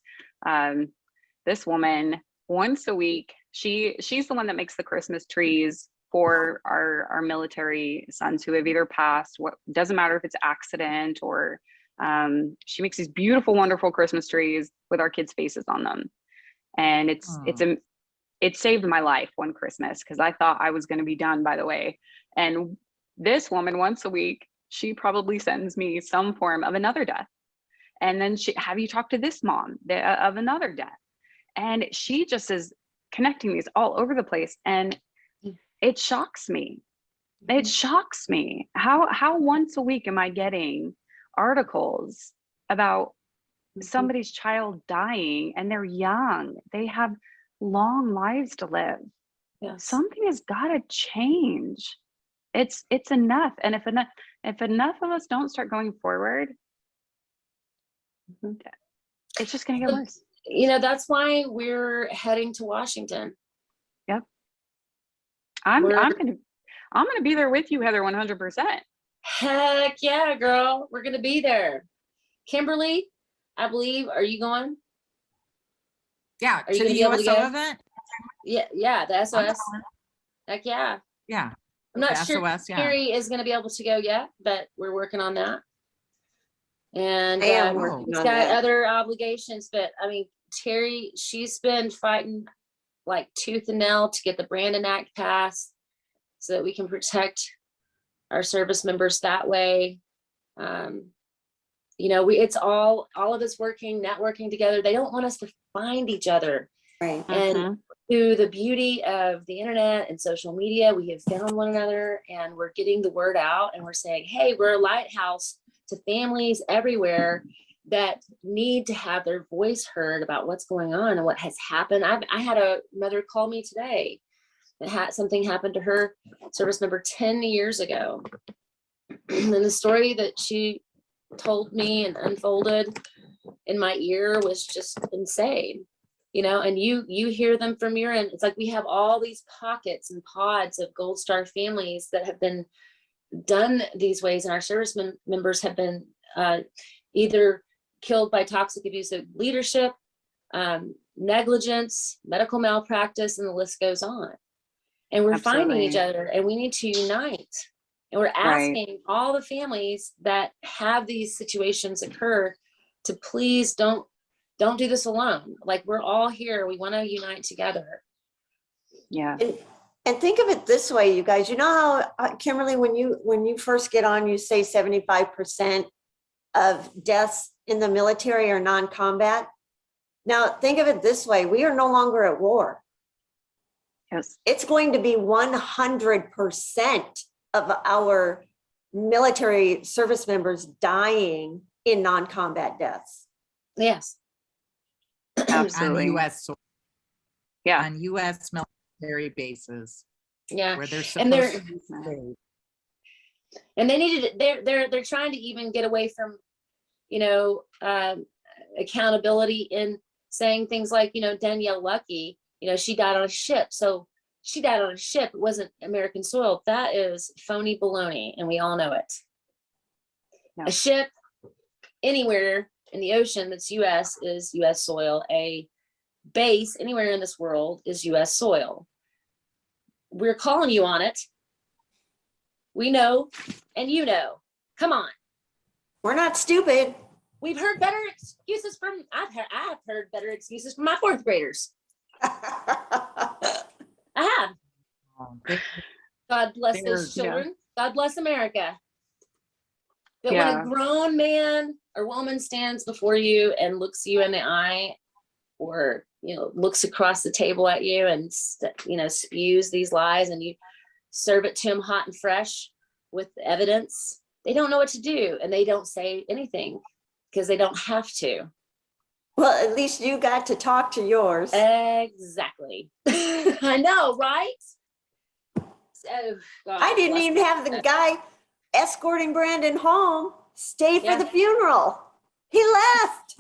this woman once a week, she's the one that makes the Christmas trees for our military sons who have either passed, what doesn't matter if it's accident or she makes these beautiful, wonderful Christmas trees with our kids' faces on them. And it saved my life one Christmas because I thought I was going to be done, by the way. And this woman once a week, she probably sends me some form of another death. And then have you talked to this mom of another death? And she just is connecting these all over the place. And it shocks me. It shocks me. How once a week am I getting articles about somebody's child dying and they're young? They have long lives to live. Yes. Something has got to change. It's enough. And if enough of us don't start going forward, it's just going to get worse. You know, that's why we're heading to Washington. Yep. I'm gonna be there with you, Heather, 100%. Heck yeah, girl. We're gonna be there. Kimberly, I believe, are you going? Yeah, Are you to the gonna be able to USO go? event? Yeah, the SOS. Heck yeah. Yeah. I'm not the sure SOS, yeah. Terry is gonna be able to go yet, but we're working on that. And I am working he's on got that. other obligations, but I mean, Terry, she's been fighting like tooth and nail to get the Brandon Act passed so that we can protect our service members that way. You know, it's all of us networking together. They don't want us to find each other. Right. And through the beauty of the internet and social media, we have found one another and we're getting the word out and we're saying, hey, we're a lighthouse to families everywhere that need to have their voice heard about what's going on and what has happened. I had a mother call me today that had something happen to her service member 10 years ago. And the story that she told me and unfolded in my ear was just insane, you know, and you hear them from your end. It's like we have all these pockets and pods of Gold Star families that have been done these ways, and our service members have been either killed by toxic abusive leadership, negligence, medical malpractice, and the list goes on. And we're finding each other and we need to unite. And we're asking all the families that have these situations occur to please don't do this alone. Like, we're all here. We want to unite together. Yeah. And think of it this way, you guys, you know how, Kimberly, when you first get on, you say 75% of deaths in the military are non-combat. Now think of it this way, we are no longer at war. Yes. It's going to be 100% of our military service members dying in non-combat deaths. Yes. Absolutely. On US soil. Yeah. On US military bases. Yeah. Where they're And supposed to be safe. And they needed, they're trying to even get away from, you know, accountability in saying things like, you know, Danielle Lucky, you know, she died on a ship. So she died on a ship. It wasn't American soil. That is phony baloney. And we all know it. No. A ship anywhere in the ocean that's US is US soil. A base anywhere in this world is US soil. We're calling you on it. We know, and you know. Come on. We're not stupid. We've heard better excuses from, I've heard better excuses from my fourth graders. I have. God bless those children. Yeah. God bless America. But when a grown man or woman stands before you and looks you in the eye, or, you know, looks across the table at you and, you know, spews these lies, and you serve it to them hot and fresh with evidence, they don't know what to do, and they don't say anything because they don't have to. Well, at least you got to talk to yours. Exactly. I know, right? So, God, I didn't even have the guy escorting Brandon home stay for the funeral. He left.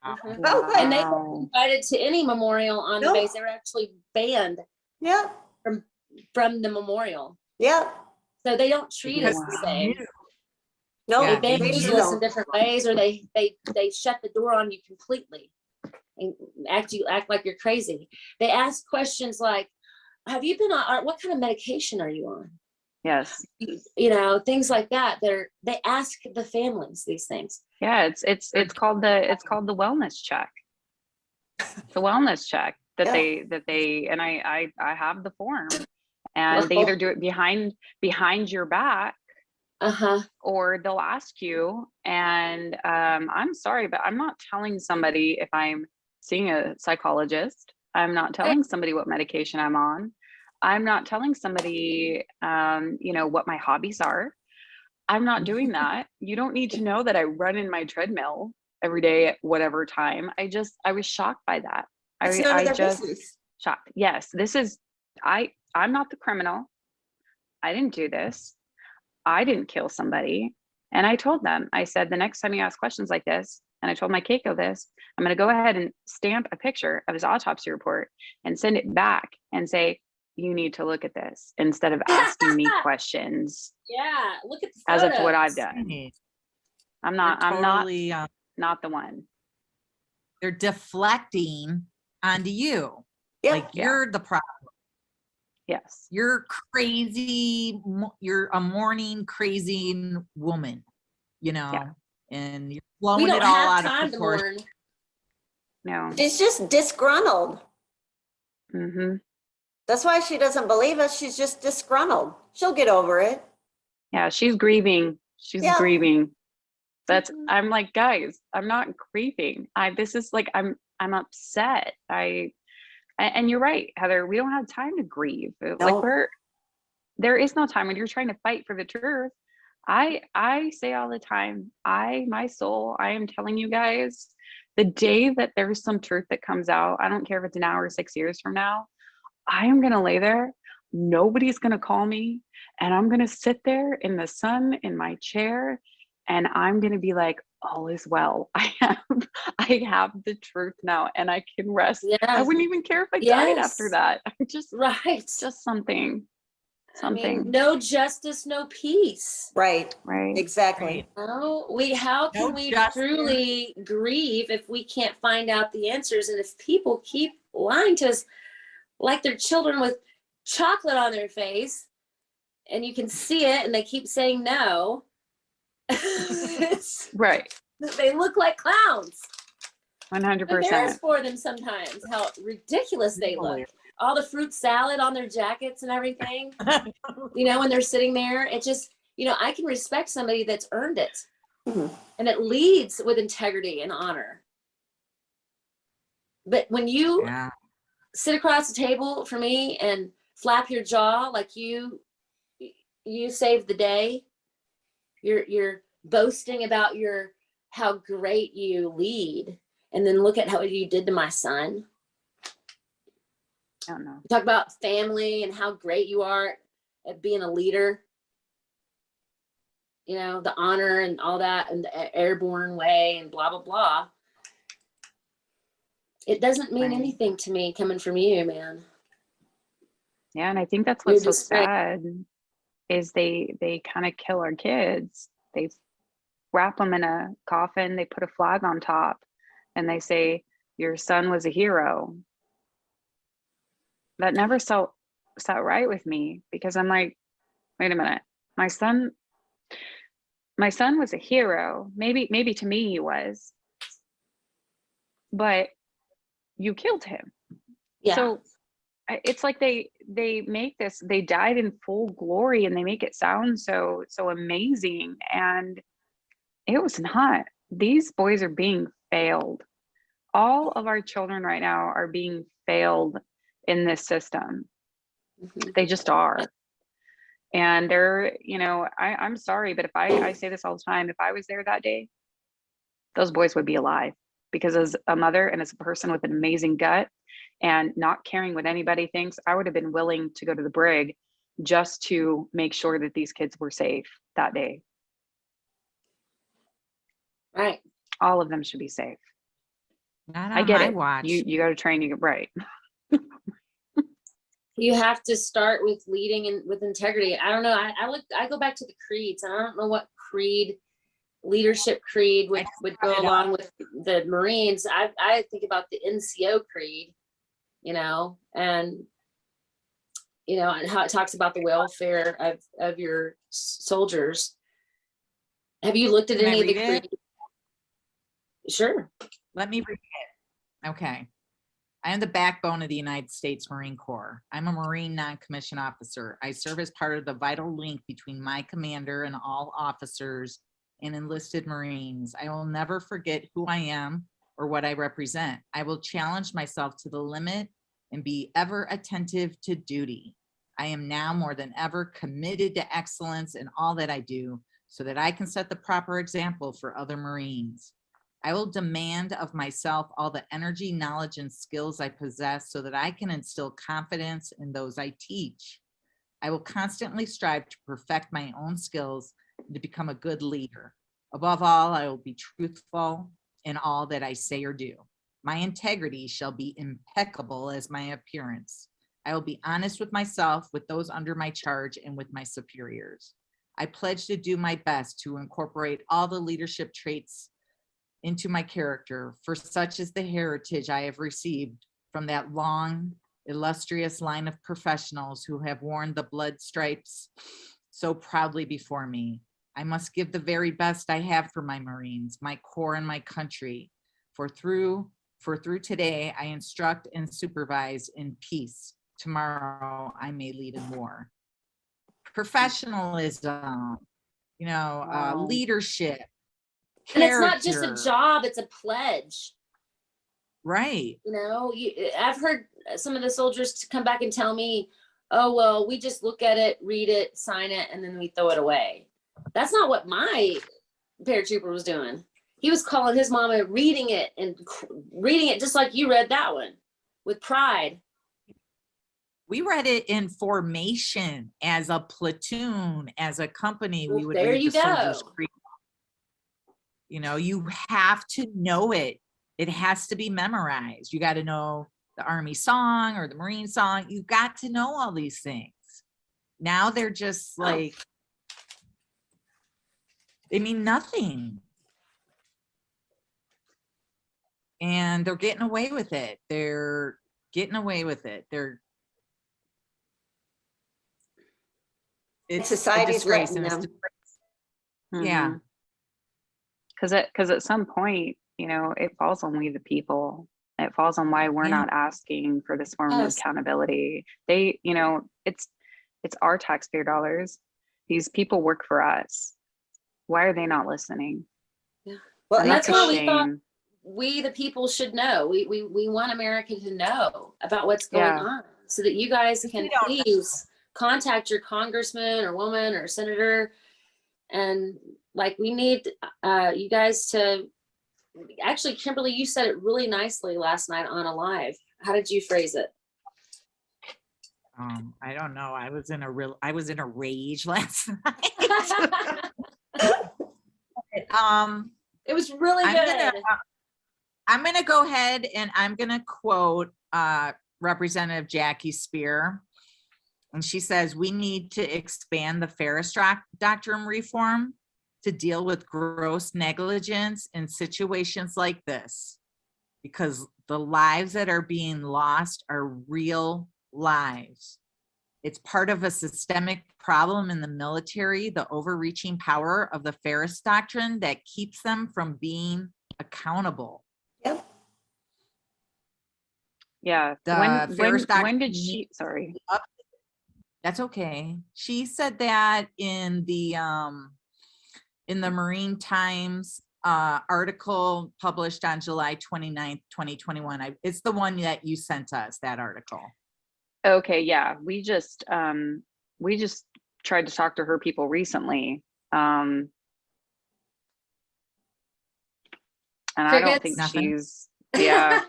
Wow. And they weren't invited to any memorial on the base. They were actually banned from the memorial. Yeah. So they don't treat us the same. No, they ban you to listen different ways, or they shut the door on you completely. and act like you're crazy. They ask questions like, have you been on, what kind of medication are you on? Yes. You know, things like that. They ask the families these things. Yeah, it's called the wellness check. The wellness check that they and I have the form, and they either do it behind your back, or they'll ask you. And I'm sorry, but I'm not telling somebody if I'm seeing a psychologist. I'm not telling somebody what medication I'm on. I'm not telling somebody, you know, what my hobbies are. I'm not doing that. You don't need to know that I run in my treadmill every day at whatever time. I was shocked by that. It's none of their just business. shocked. Yes, this is, I'm not the criminal. I didn't do this. I didn't kill somebody. And I told them, I said, the next time you ask questions like this, and I told my Keiko this, I'm going to go ahead and stamp a picture of his autopsy report and send it back and say, you need to look at this instead of asking me questions. Yeah, look at the as photos. if to what I've done. I'm not the one. They're deflecting onto you. Yeah. Like you're the problem. Yes. You're crazy. You're a mourning, crazy woman, you know, and you're blowing it all out of proportion. No. She's just disgruntled. Mm-hmm. That's why she doesn't believe us. She's just disgruntled. She'll get over it. Yeah, she's grieving. She's grieving. I'm like, guys, I'm not grieving. This is like, I'm upset. And you're right, Heather, we don't have time to grieve. No. Like there is no time when you're trying to fight for the truth. I say all the time, my soul, I am telling you guys, the day that there's some truth that comes out, I don't care if it's an hour or 6 years from now, I am going to lay there. Nobody's going to call me. And I'm going to sit there in the sun in my chair. And I'm going to be like, all is well. I have the truth now, and I can rest. Yeah. I wouldn't even care if I died after that. Just something. I mean, no justice, no peace. Right. Right. Exactly. Right. No, how can we truly grieve if we can't find out the answers? And if people keep lying to us like they're children with chocolate on their face, and you can see it, and they keep saying no. Right. They look like clowns. 100%. I'm embarrassed for them sometimes, how ridiculous they look. All the fruit salad on their jackets and everything, you know, when they're sitting there, it just, you know, I can respect somebody that's earned it. Mm-hmm. And it leads with integrity and honor. But when you sit across the table for me and flap your jaw like you saved the day, you're boasting about how great you lead, and then look at how you did to my son. I don't know. Talk about family and how great you are at being a leader. You know, the honor and all that, and the airborne way, and blah blah blah. It doesn't mean anything to me coming from you, man. Yeah, and I think that's what's so sad is they kind of kill our kids. They wrap them in a coffin, they put a flag on top, and they say, your son was a hero. That never sat right with me, because I'm like, wait a minute, my son was a hero. Maybe to me he was, but you killed him. Yeah. So it's like they make this, they died in full glory, and they make it sound so amazing, and it was not. These boys are being failed. All of our children right now are being failed in this system. Mm-hmm. They just are. And they're, you know, I'm sorry, but if I say this all the time, if I was there that day, those boys would be alive, because as a mother and as a person with an amazing gut and not caring what anybody thinks, I would have been willing to go to the brig just to make sure that these kids were safe that day. Right. All of them should be safe. Not on I get my it. watch. You got to train, you get right. You have to start with leading and with integrity. I don't know. I go back to the creeds, and I don't know what creed leadership creed would go brought it along with the Marines, I think about the NCO creed, you know, and how it talks about the welfare of your soldiers. Have you looked at Can I any of the read creed? it? Sure. Let me read it. Okay. I am the backbone of the United States Marine Corps. I'm a Marine non-commissioned officer. I serve as part of the vital link between my commander and all officers and enlisted Marines. I will never forget who I am or what I represent. I will challenge myself to the limit and be ever attentive to duty. I am now more than ever committed to excellence in all that I do so that I can set the proper example for other Marines. I will demand of myself all the energy, knowledge, and skills I possess so that I can instill confidence in those I teach. I will constantly strive to perfect my own skills and to become a good leader. Above all, I will be truthful in all that I say or do. My integrity shall be impeccable as my appearance. I will be honest with myself, with those under my charge, and with my superiors. I pledge to do my best to incorporate all the leadership traits into my character, for such is the heritage I have received from that long, illustrious line of professionals who have worn the blood stripes so proudly before me. I must give the very best I have for my Marines, my Corps, and my country. For through today, I instruct and supervise in peace. Tomorrow, I may lead in war. Professionalism, Wow. leadership. And it's not just a Character. job, it's a pledge. Right. I've heard some of the soldiers to come back and tell me, oh, well, we just look at it, read it, sign it, and then we throw it away. That's not what my paratrooper was doing. He was calling his mama, reading it just like you read that one with pride. We read it in formation as a platoon, as a company. Well, we would there read you the soldiers' go. creed. You have to know it. It has to be memorized. You got to know the Army song or the Marine song. You got to know all these things. Now they're just like, they mean nothing. And they're getting away with it. They're getting away with it. It's Society's a disgrace. letting And them. yeah. Because at some point, it falls on we the people. It falls on why we're not asking for this form of accountability. It's our taxpayer dollars. These people work for us. Why are they not listening? Yeah. Well, And that's a why we thought shame. we the people should know. We want America to know about what's going on so that you guys can please contact your congressman or woman or senator. And we need you guys to, actually, Kimberly, you said it really nicely last night on a live. How did you phrase it? I don't know. I was in a rage last night. It was really good. I'm gonna go ahead and I'm gonna quote Representative Jackie Spear. And she says, we need to expand the Ferris Doctrine reform to deal with gross negligence in situations like this, because the lives that are being lost are real lives. It's part of a systemic problem in the military, the overreaching power of the Ferris Doctrine that keeps them from being accountable. Yep. Yeah. When did she, sorry. That's okay. She said that in the Marine Times article published on July 29th, 2021. It's the one that you sent us, that article. Okay, yeah. We just tried to talk to her people recently. And I don't think she's, yeah.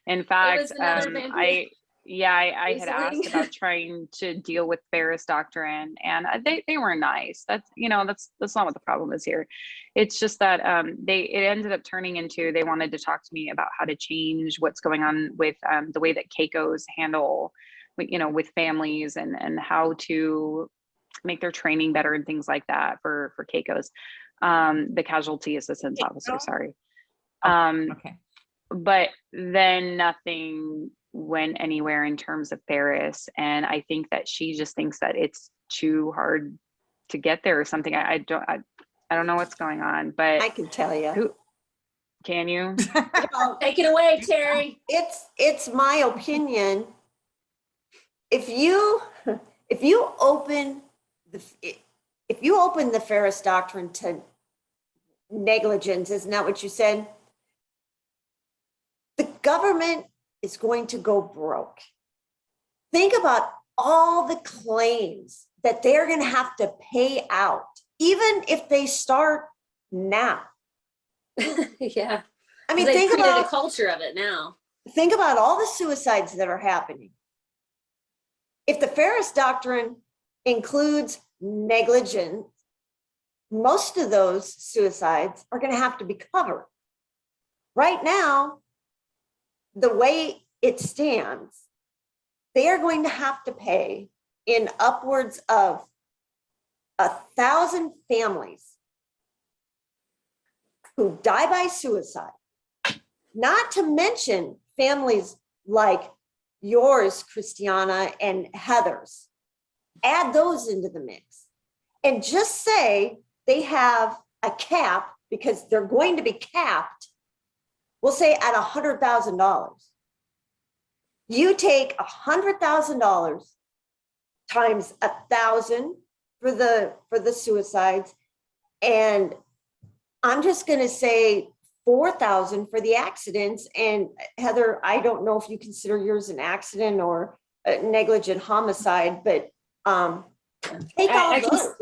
In fact, I had asked about trying to deal with Ferris Doctrine, and they were nice. That's not what the problem is here. It's just that it ended up turning into, they wanted to talk to me about how to change what's going on with the way that CAICOs handle, with families and how to make their training better and things like that for CAICOs. the casualty assistance officer, sorry. Okay. But then nothing went anywhere in terms of Ferris. And I think that she just thinks that it's too hard to get there or something. I don't know what's going on, but I can tell you. who can you? Take it away, Terry. It's my opinion. If you open the Ferris Doctrine to negligence, isn't that what you said? The government is going to go broke. Think about all the claims that they're going to have to pay out, even if they start now. Yeah. I mean, They think created about a culture of it now. think about all the suicides that are happening. If the Ferris Doctrine includes negligence, most of those suicides are going to have to be covered. Right now, the way it stands, they are going to have to pay in upwards of 1,000 families who die by suicide, not to mention families like yours, Christiana, and Heather's. Add those into the mix and just say they have a cap, because they're going to be capped, we'll say at $100,000. You take $100,000 times 1,000 for the suicides, and I'm just going to say 4,000 for the accidents. And Heather, I don't know if you consider yours an accident or a negligent homicide, but take all those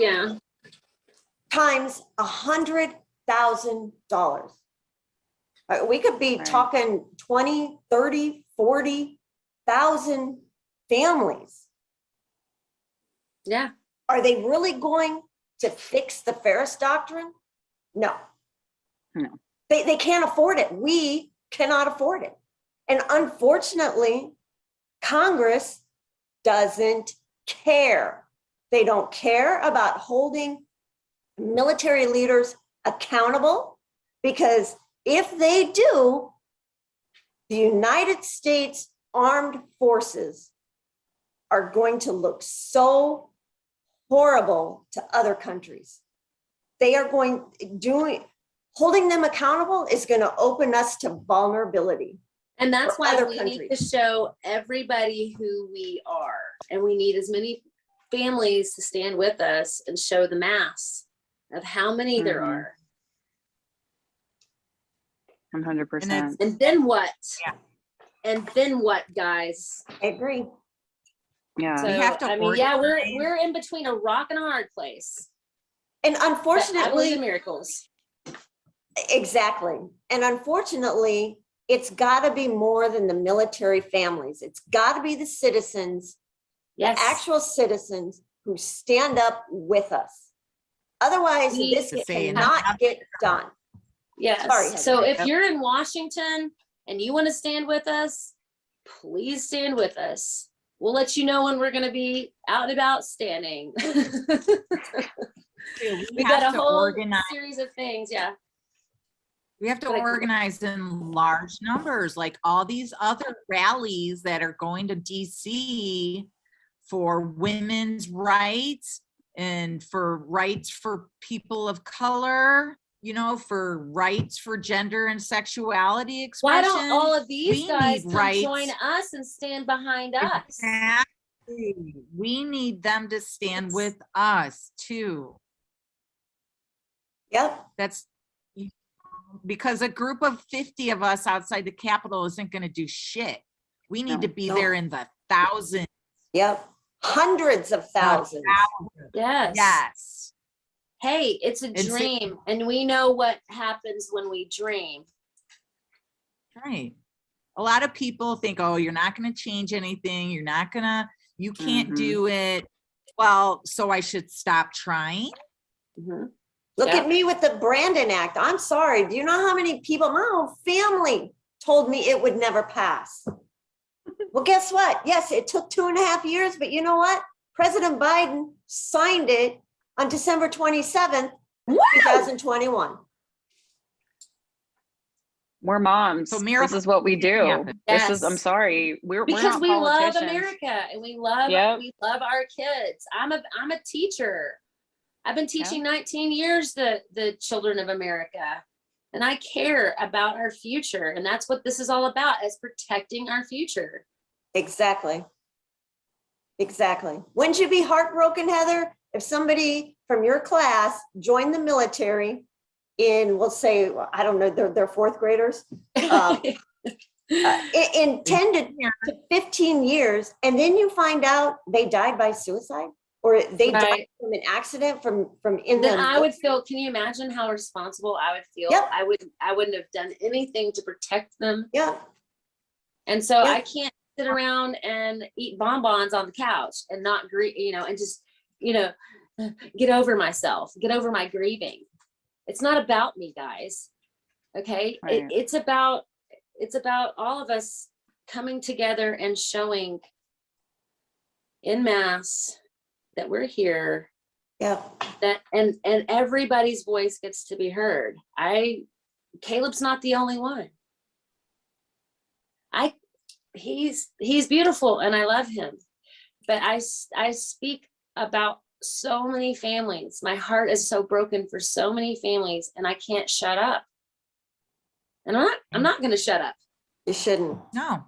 times $100,000. We could be talking 20, 30, 40,000 families. Yeah. Are they really going to fix the Ferris Doctrine? No. They can't afford it. We cannot afford it. And unfortunately, Congress doesn't care. They don't care about holding military leaders accountable, because if they do, the United States Armed Forces are going to look so horrible to other countries. They are holding them accountable is going to open us to vulnerability. And that's why other we countries need to show everybody who we are. And we need as many families to stand with us and show the mass of how many there are. 100%. And then what? Yeah. And then what, guys? I agree. Yeah. So, We have to we're in between a rock and a hard place. And But I believe unfortunately, in miracles. exactly. And unfortunately, it's got to be more than the military families. It's got to be the citizens, Yes. the actual citizens who stand up with us. Otherwise, this cannot get done. Yes. Sorry, Heather. So if you're in Washington and you want to stand with us, please stand with us. We'll let you know when we're going to be out and about standing. We got a whole series of things. Yeah. We have to organize in large numbers, like all these other rallies that are going to DC for women's rights and for rights for people of color, you know, for rights for gender and sexuality expression. Why don't all of these guys come rights. join us and stand behind us? Exactly. We need them to stand with us too. Yep. That's because a group of 50 of us outside the Capitol isn't going to do shit. We need to be there in the thousands. Yep. Hundreds of thousands. Yes. Yes. Hey, it's a dream, and we know what happens when we dream. Right. A lot of people think, oh, you're not going to change anything. You can't do it. Well, so I should stop trying. Look at me with the Brandon Act. I'm sorry. Do you know how many people, my whole family told me it would never pass? Well, guess what? Yes, it took 2.5 years, but you know what? President Biden signed it on December 27th, 2021. We're moms. So This miracles is what we do. happen. This is, I'm Yes. sorry. We're Because not we love politicians. America and we love Yep. our kids. I'm a teacher. I've been teaching 19 years the children of America, and I care about our future, and that's what this is all about, is protecting our future. Exactly. Exactly. Wouldn't you be heartbroken, Heather, if somebody from your class joined the military in, we'll say, I don't know, they're fourth graders, in 10 to 15 years, and then you find out they died by suicide, or they died from an accident from in then the. I would feel, can you imagine how responsible I would feel? Yep. I wouldn't have done anything to protect them. Yeah. And so Yeah. I can't sit around and eat bonbons on the couch and not grieve, and just, get over myself, get over my grieving. It's not about me, guys. Okay. Right. It's about all of us coming together and showing en masse that we're here. Yeah. That and everybody's voice gets to be heard. Caleb's not the only one. He's beautiful and I love him, but I speak about so many families. My heart is so broken for so many families, and I can't shut up. And I'm not going to shut up. You shouldn't. No.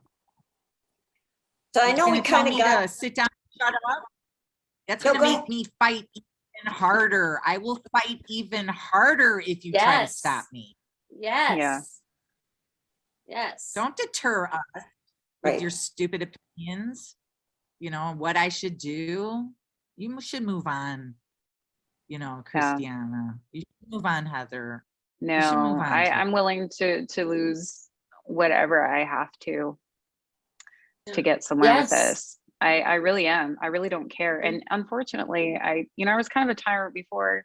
So I know we kind of got to sit down and shut up. That's No, going to go make me fight even harder. I will fight even harder if you try to Yes. stop me. Yes. Yeah. Yes. Don't deter us Right. with your stupid opinions. What I should do. You should move on. Christiana. You should move on, Heather. No, You should move on. I'm willing to lose whatever I have to get somewhere with Yes. this. I really am. I really don't care. And unfortunately, I was kind of a tyrant before,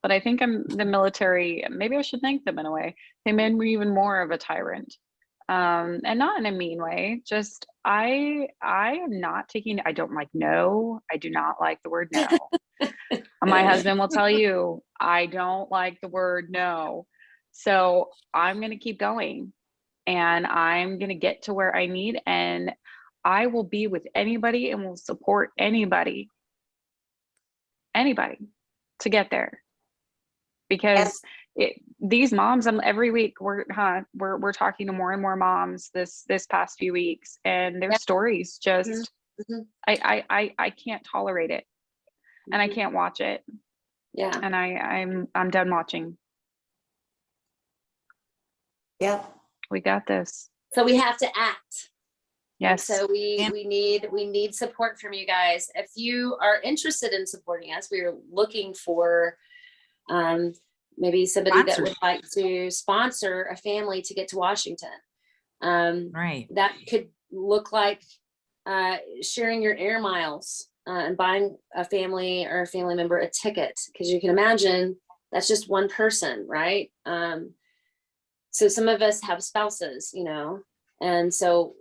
but I think the military, maybe I should thank them in a way. They made me even more of a tyrant. And not in a mean way, just I am not taking, I don't like no. I do not like the word no. My husband will tell you, I don't like the word no. So I'm going to keep going, and I'm going to get to where I need, and I will be with anybody and will support anybody to get there. Because these moms, every week we're talking to more and more moms this past few weeks, and their stories just, I can't tolerate it, and I can't watch it. Yeah. And I'm done watching. Yeah. We got this. So we have to act. Yes. And so we need support from you guys. If you are interested in supporting us, we are looking for maybe somebody that would like to sponsor a family to get to Washington. Right. That could look like sharing your air miles and buying a family or a family member a ticket, because you can imagine that's just one person, right? So some of us have spouses, and so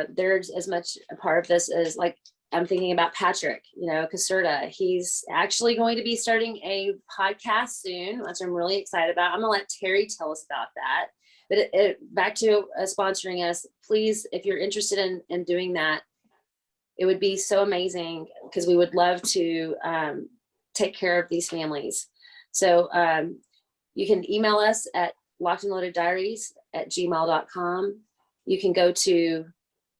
there's as much a part of this as, like, I'm thinking about Patrick, Caserta. He's actually going to be starting a podcast soon, which I'm really excited about. I'm gonna let Terry tell us about that. But back to sponsoring us, please, if you're interested in doing that, it would be so amazing, because we would love to take care of these families. So you can email us at lockedandloadeddiaries@gmail.com. You can go to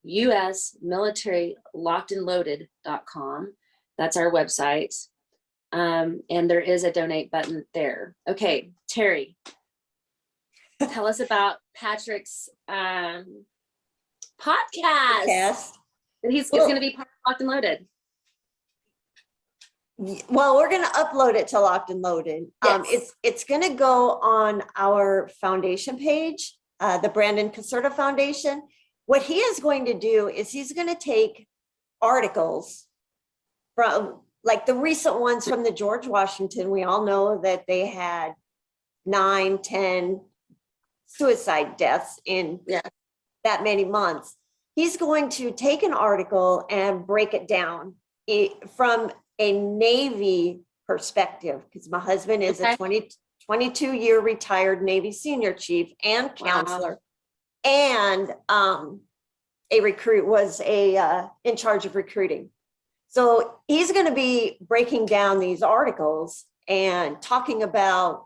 usmilitary.lockedandloaded.com. That's our website. And there is a donate button there. Okay, Terry, tell us about Patrick's podcast. It's going to be part of Locked and Loaded. Well, we're going to upload it to Locked and Loaded. Yes. It's going to go on our foundation page, the Brandon Caserta Foundation. What he is going to do is he's going to take articles from, like, the recent ones from the George Washington. We all know that they had 9-10 suicide deaths in that many months. He's going to take an article and break it down from a Navy perspective, because my husband is Okay. a 22-year retired Navy senior chief and counselor, and a recruit, was in charge of recruiting. So he's going to be breaking down these articles and talking about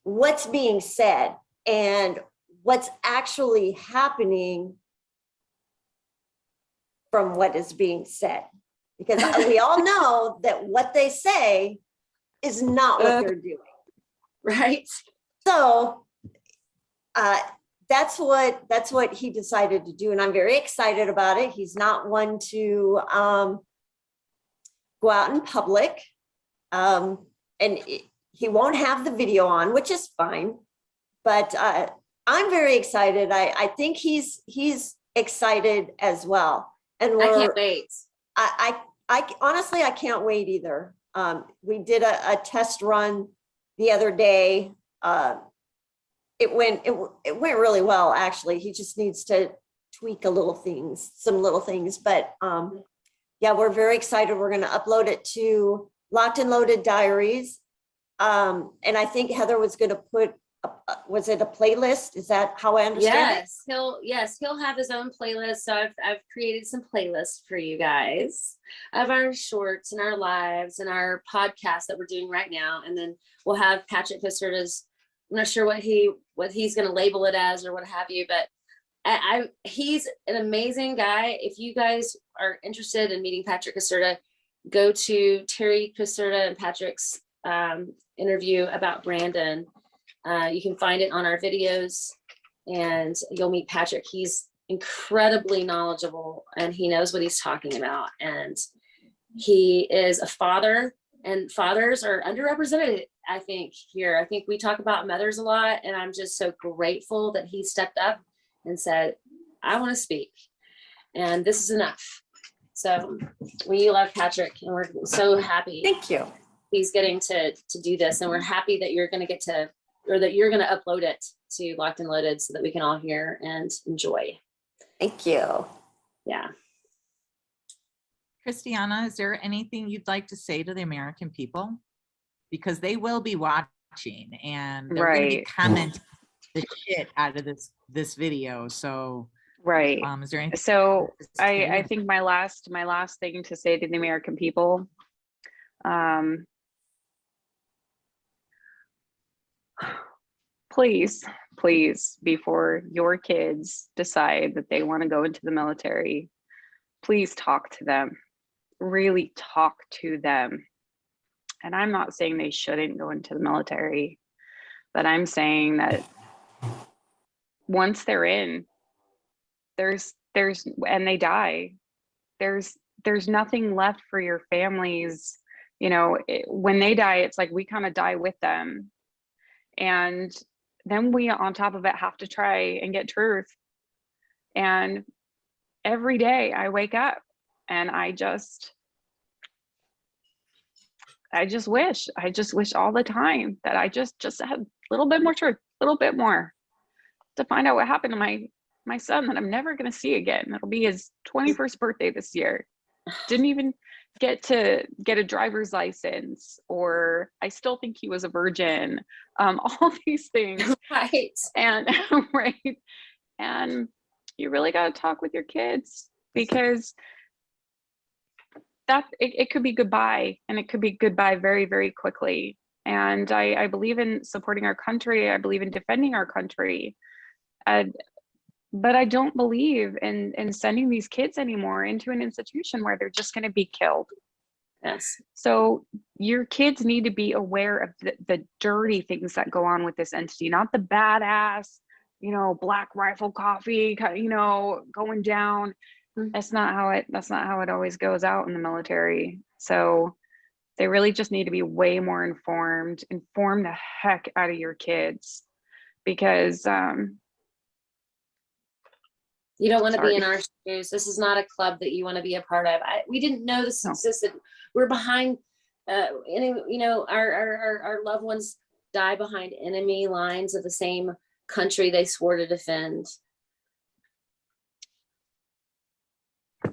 what's being said and what's actually happening from what is being said. Because we all know that what they say is not what they're doing. Right. So that's what he decided to do. And I'm very excited about it. He's not one to go out in public. And he won't have the video on, which is fine. But I'm very excited. I think he's excited as well. And I can't wait. I honestly, I can't wait either. We did a test run the other day. It went really well, actually. He just needs to tweak some little things. But yeah, we're very excited. We're going to upload it to Locked and Loaded Diaries. And I think Heather was going to put, was it a playlist? Is that how I understand it? He'll have his own playlist. So I've created some playlists for you guys of our shorts and our lives and our podcast that we're doing right now. And then we'll have Patrick Caserta's, I'm not sure what he's going to label it as or what have you, but he's an amazing guy. If you guys are interested in meeting Patrick Caserta, go to Terry Caserta and Patrick's interview about Brandon. You can find it on our videos and you'll meet Patrick. He's incredibly knowledgeable and he knows what he's talking about. And he is a father, and fathers are underrepresented, I think, here. I think we talk about mothers a lot, and I'm just so grateful that he stepped up and said, I want to speak, and this is enough. So we love Patrick, and we're so happy. Thank you. He's getting to do this, and we're happy that you're going to get to, or that you're going to upload it to Locked and Loaded so that we can all hear and enjoy. Thank you. Yeah. Christiana, is there anything you'd like to say to the American people? Because they will be watching and they're going to be commenting the shit out of this video. So Right. Is there anything? So I think my last thing to say to the American people, please, before your kids decide that they want to go into the military, please talk to them, really talk to them. And I'm not saying they shouldn't go into the military, but I'm saying that once they're in, there's and they die, there's nothing left for your families. You know, when they die, it's like we kind of die with them. And then we, on top of it, have to try and get truth. And every day I wake up and I just wish all the time that I just had a little bit more truth, a little bit more, to find out what happened to my son that I'm never going to see again. It'll be his 21st birthday this year. Didn't even get to get a driver's license, or I still think he was a virgin. All these things. Right. And right. And you really got to talk with your kids, because that it could be goodbye, and it could be goodbye very, very quickly. And I believe in supporting our country. I believe in defending our country. But I don't believe in sending these kids anymore into an institution where they're just going to be killed. Yes. So your kids need to be aware of the dirty things that go on with this entity, not the badass, Black Rifle Coffee, going down. That's not how it always goes out in the military. So they really just need to be way more informed. Inform the heck out of your kids, because you don't want to be in our shoes. This is not a club that you want to be a part of. We didn't know this existed. We're behind, our loved ones die behind enemy lines of the same country they swore to defend.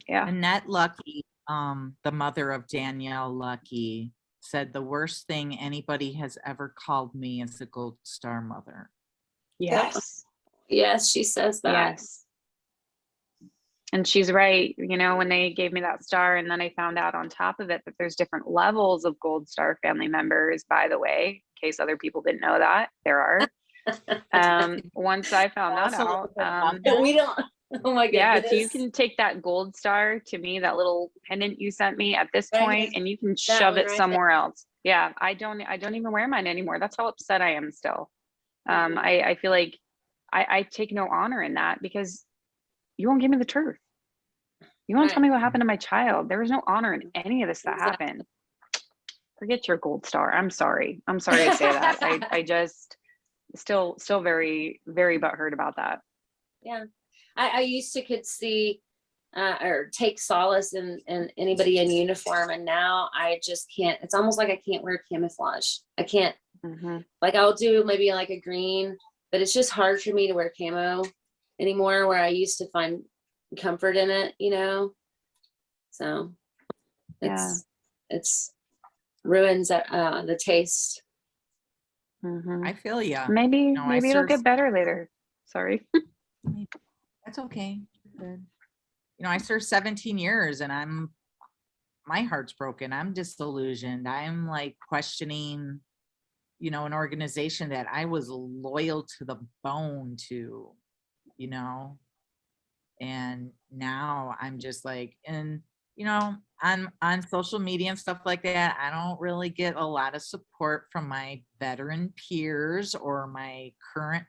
Yeah. Annette Lucky, the mother of Danielle Lucky, said the worst thing anybody has ever called me is a Gold Star mother. Yes. Yes, she says that. Yes. And she's right. You know, when they gave me that star, and then I found out on top of it that there's different levels of Gold Star family members, by the way, in case other people didn't know that, there are. Once I found that out, We don't. Oh my goodness. yeah, so you can take that Gold Star, to me, that little pendant you sent me at this Right point, here. and you can That shove one it right somewhere else. Yeah, I don't even wear mine anymore. That's how upset I am still. I feel like I take no honor in that, because you won't give me the truth. You won't tell me what happened to my child. There was no honor in any of this that happened. Forget your Gold Star. I'm sorry. I'm sorry to say that. I just still very, very butthurt about that. Yeah. I used to could see or take solace in anybody in uniform, and now I just can't. It's almost like I can't wear camouflage. I can't. Like, I'll do maybe like a green, but it's just hard for me to wear camo anymore, where I used to find comfort in it, you know. So it's ruins the taste. I feel ya. Maybe No, maybe it'll get better later. Sorry. That's okay. Good. You know, I served 17 years and my heart's broken. I'm disillusioned. I'm like questioning, you know, an organization that I was loyal to the bone to, you know, and now I'm just like, and you know, on social media and stuff like that, I don't really get a lot of support from my veteran peers or my current,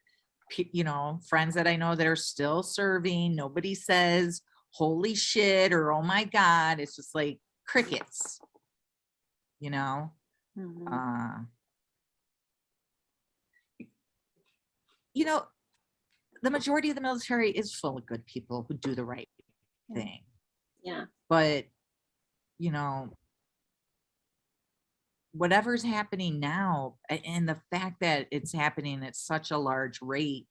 you know, friends that I know that are still serving. Nobody says holy shit or oh my God. It's just like crickets, you know. You know, the majority of the military is full of good people who do the right thing. Yeah. But, you know, whatever's happening now, and the fact that it's happening at such a large rate,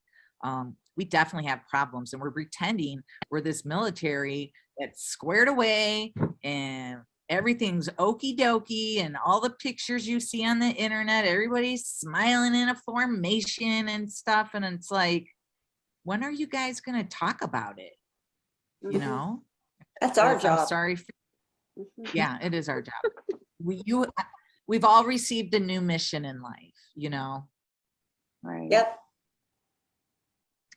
we definitely have problems, and we're pretending we're this military that's squared away and everything's okie dokie, and all the pictures you see on the internet, everybody's smiling in a formation and stuff. And it's like, when are you guys going to talk about it? You know, that's our job. I'm sorry. Yeah, it is our job. We've all received a new mission in life, you know? Right. Yep.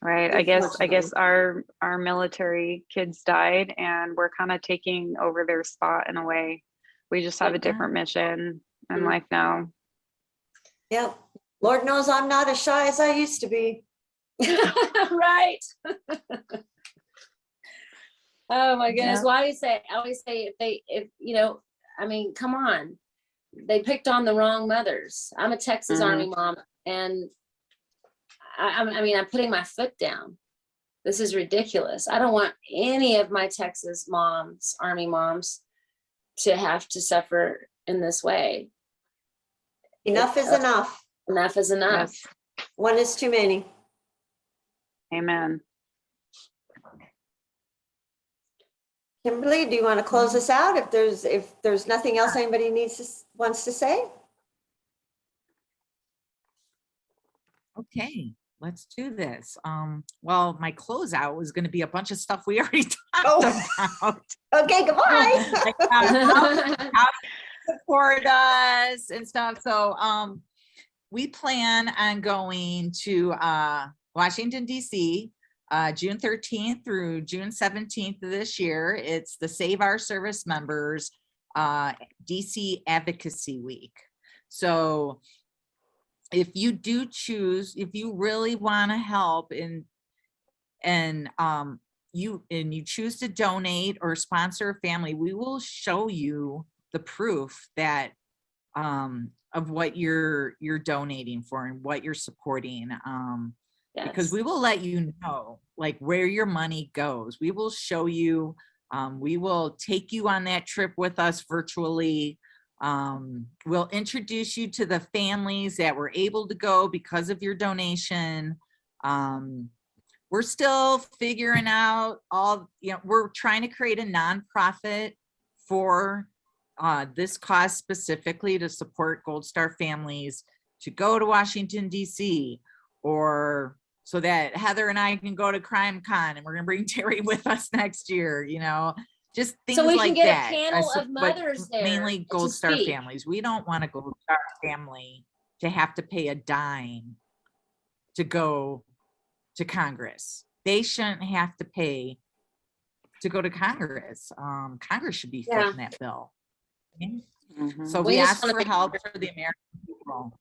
Right. I guess our military kids died, and we're kind of taking over their spot in a way. We just have a different mission in life now. Yep. Lord knows I'm not as shy as I used to be. Right. Oh my goodness. Well, I always say if you know, I mean, come on, they picked on the wrong mothers. I'm a Texas Army mom, and I mean, I'm putting my foot down. This is ridiculous. I don't want any of my Texas moms, Army moms, to have to suffer in this way. Enough is enough. Enough is enough. Yes. One is too many. Amen. Kimberly, do you want to close us out if there's nothing else anybody wants to say? Okay, let's do this. Well, my closeout was going to be a bunch of stuff we already talked about. Okay, goodbye. How to support us and stuff. So we plan on going to Washington, D.C. June 13th through June 17th of this year. It's the Save Our Service Members DC Advocacy Week. So if you do choose, if you really want to help and you choose to donate or sponsor a family, we will show you the proof that of what you're donating for and what you're supporting. Yes. Because we will let you know like where your money goes. We will show you, we will take you on that trip with us virtually. We'll introduce you to the families that were able to go because of your donation. We're still figuring out all, you know, we're trying to create a nonprofit for this cost specifically to support Gold Star families to go to Washington, D.C., or so that Heather and I can go to Crime Con, and we're gonna bring Terry with us next year, you know, just things So we like can get that. a panel But of mothers there. mainly Gold to Star speak. families. We don't want a Gold Star family to have to pay a dime to go to Congress. They shouldn't have to pay to go to Congress. Congress should be Yeah. footing that bill. Mhm. So We we just asked wanna for make help for the American people.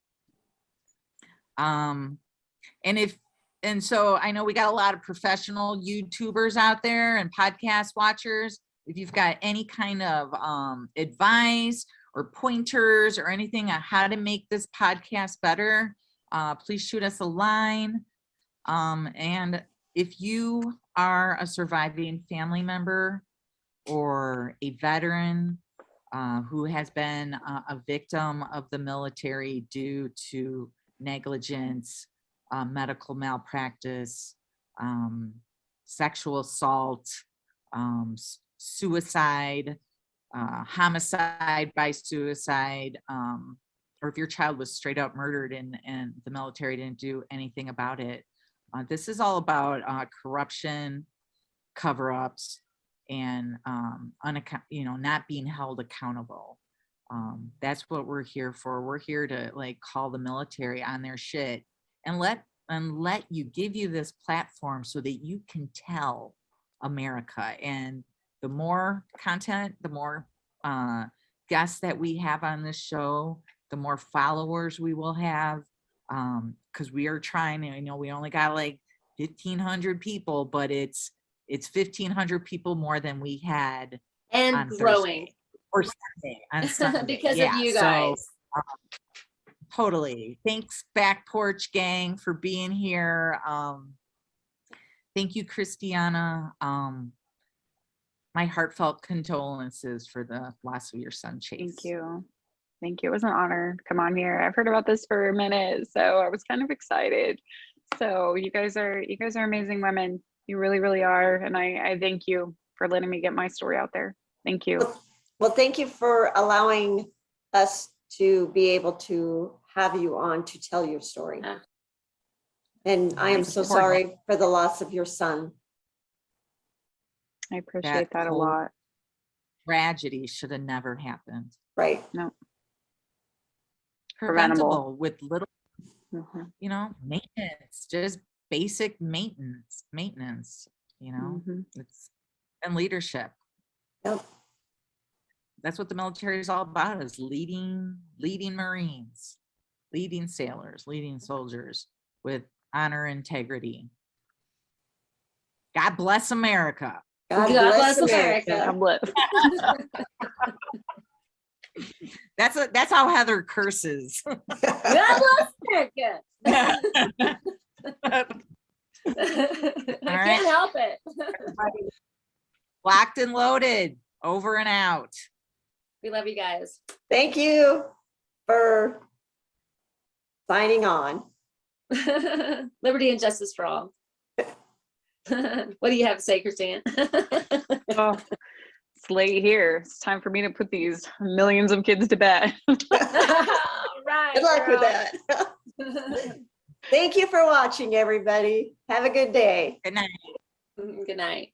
And so I know we got a lot of professional YouTubers out there and podcast watchers. If you've got any kind of advice or pointers or anything on how to make this podcast better, please shoot us a line. And if you are a surviving family member or a veteran who has been a victim of the military due to negligence, medical malpractice, sexual assault, suicide, homicide by suicide, or if your child was straight up murdered and the military didn't do anything about it. This is all about corruption, cover-ups, and not being held accountable. That's what we're here for. We're here to like call the military on their shit and let give you this platform so that you can tell America. And the more content, the more guests that we have on this show, the more followers we will have. Because we are trying, you know, we only got like 1,500 people, but it's 1,500 people more than we had And on growing. Thursday or Sunday, on Sunday. Because Yeah, of you so, guys. totally. Thanks, Back Porch Gang, for being here. Thank you, Christiana. My heartfelt condolences for the loss of your son, Chase. Thank you. Thank you. It was an honor to come on here. I've heard about this for a minute, so I was kind of excited. So you guys are amazing women. You really, really are. And I thank you for letting me get my story out there. Thank you. Well, thank you for allowing us to be able to have you on to tell your story. Yeah. And I am It's so important. sorry for the loss of your son. I appreciate that a whole lot. Tragedy should have never happened. Right. No. Preventable with little, Mhm. you know, maintenance, just basic maintenance, you know, Mhm. it's and leadership. Yep. That's what the military is all about, is leading Marines, leading sailors, leading soldiers with honor, integrity. God bless America. God God bless bless America. God bless. That's how Heather curses. God bless America. I right. can't help it. Locked and loaded, over and out. We love you guys. Thank you for signing on. Liberty and justice for all. What do you have to say, Christine? Oh, it's late here. It's time for me to put these millions of kids to bed. Right. Good luck with girl. that. Thank you for watching, everybody. Have a good day. Good night. Good night.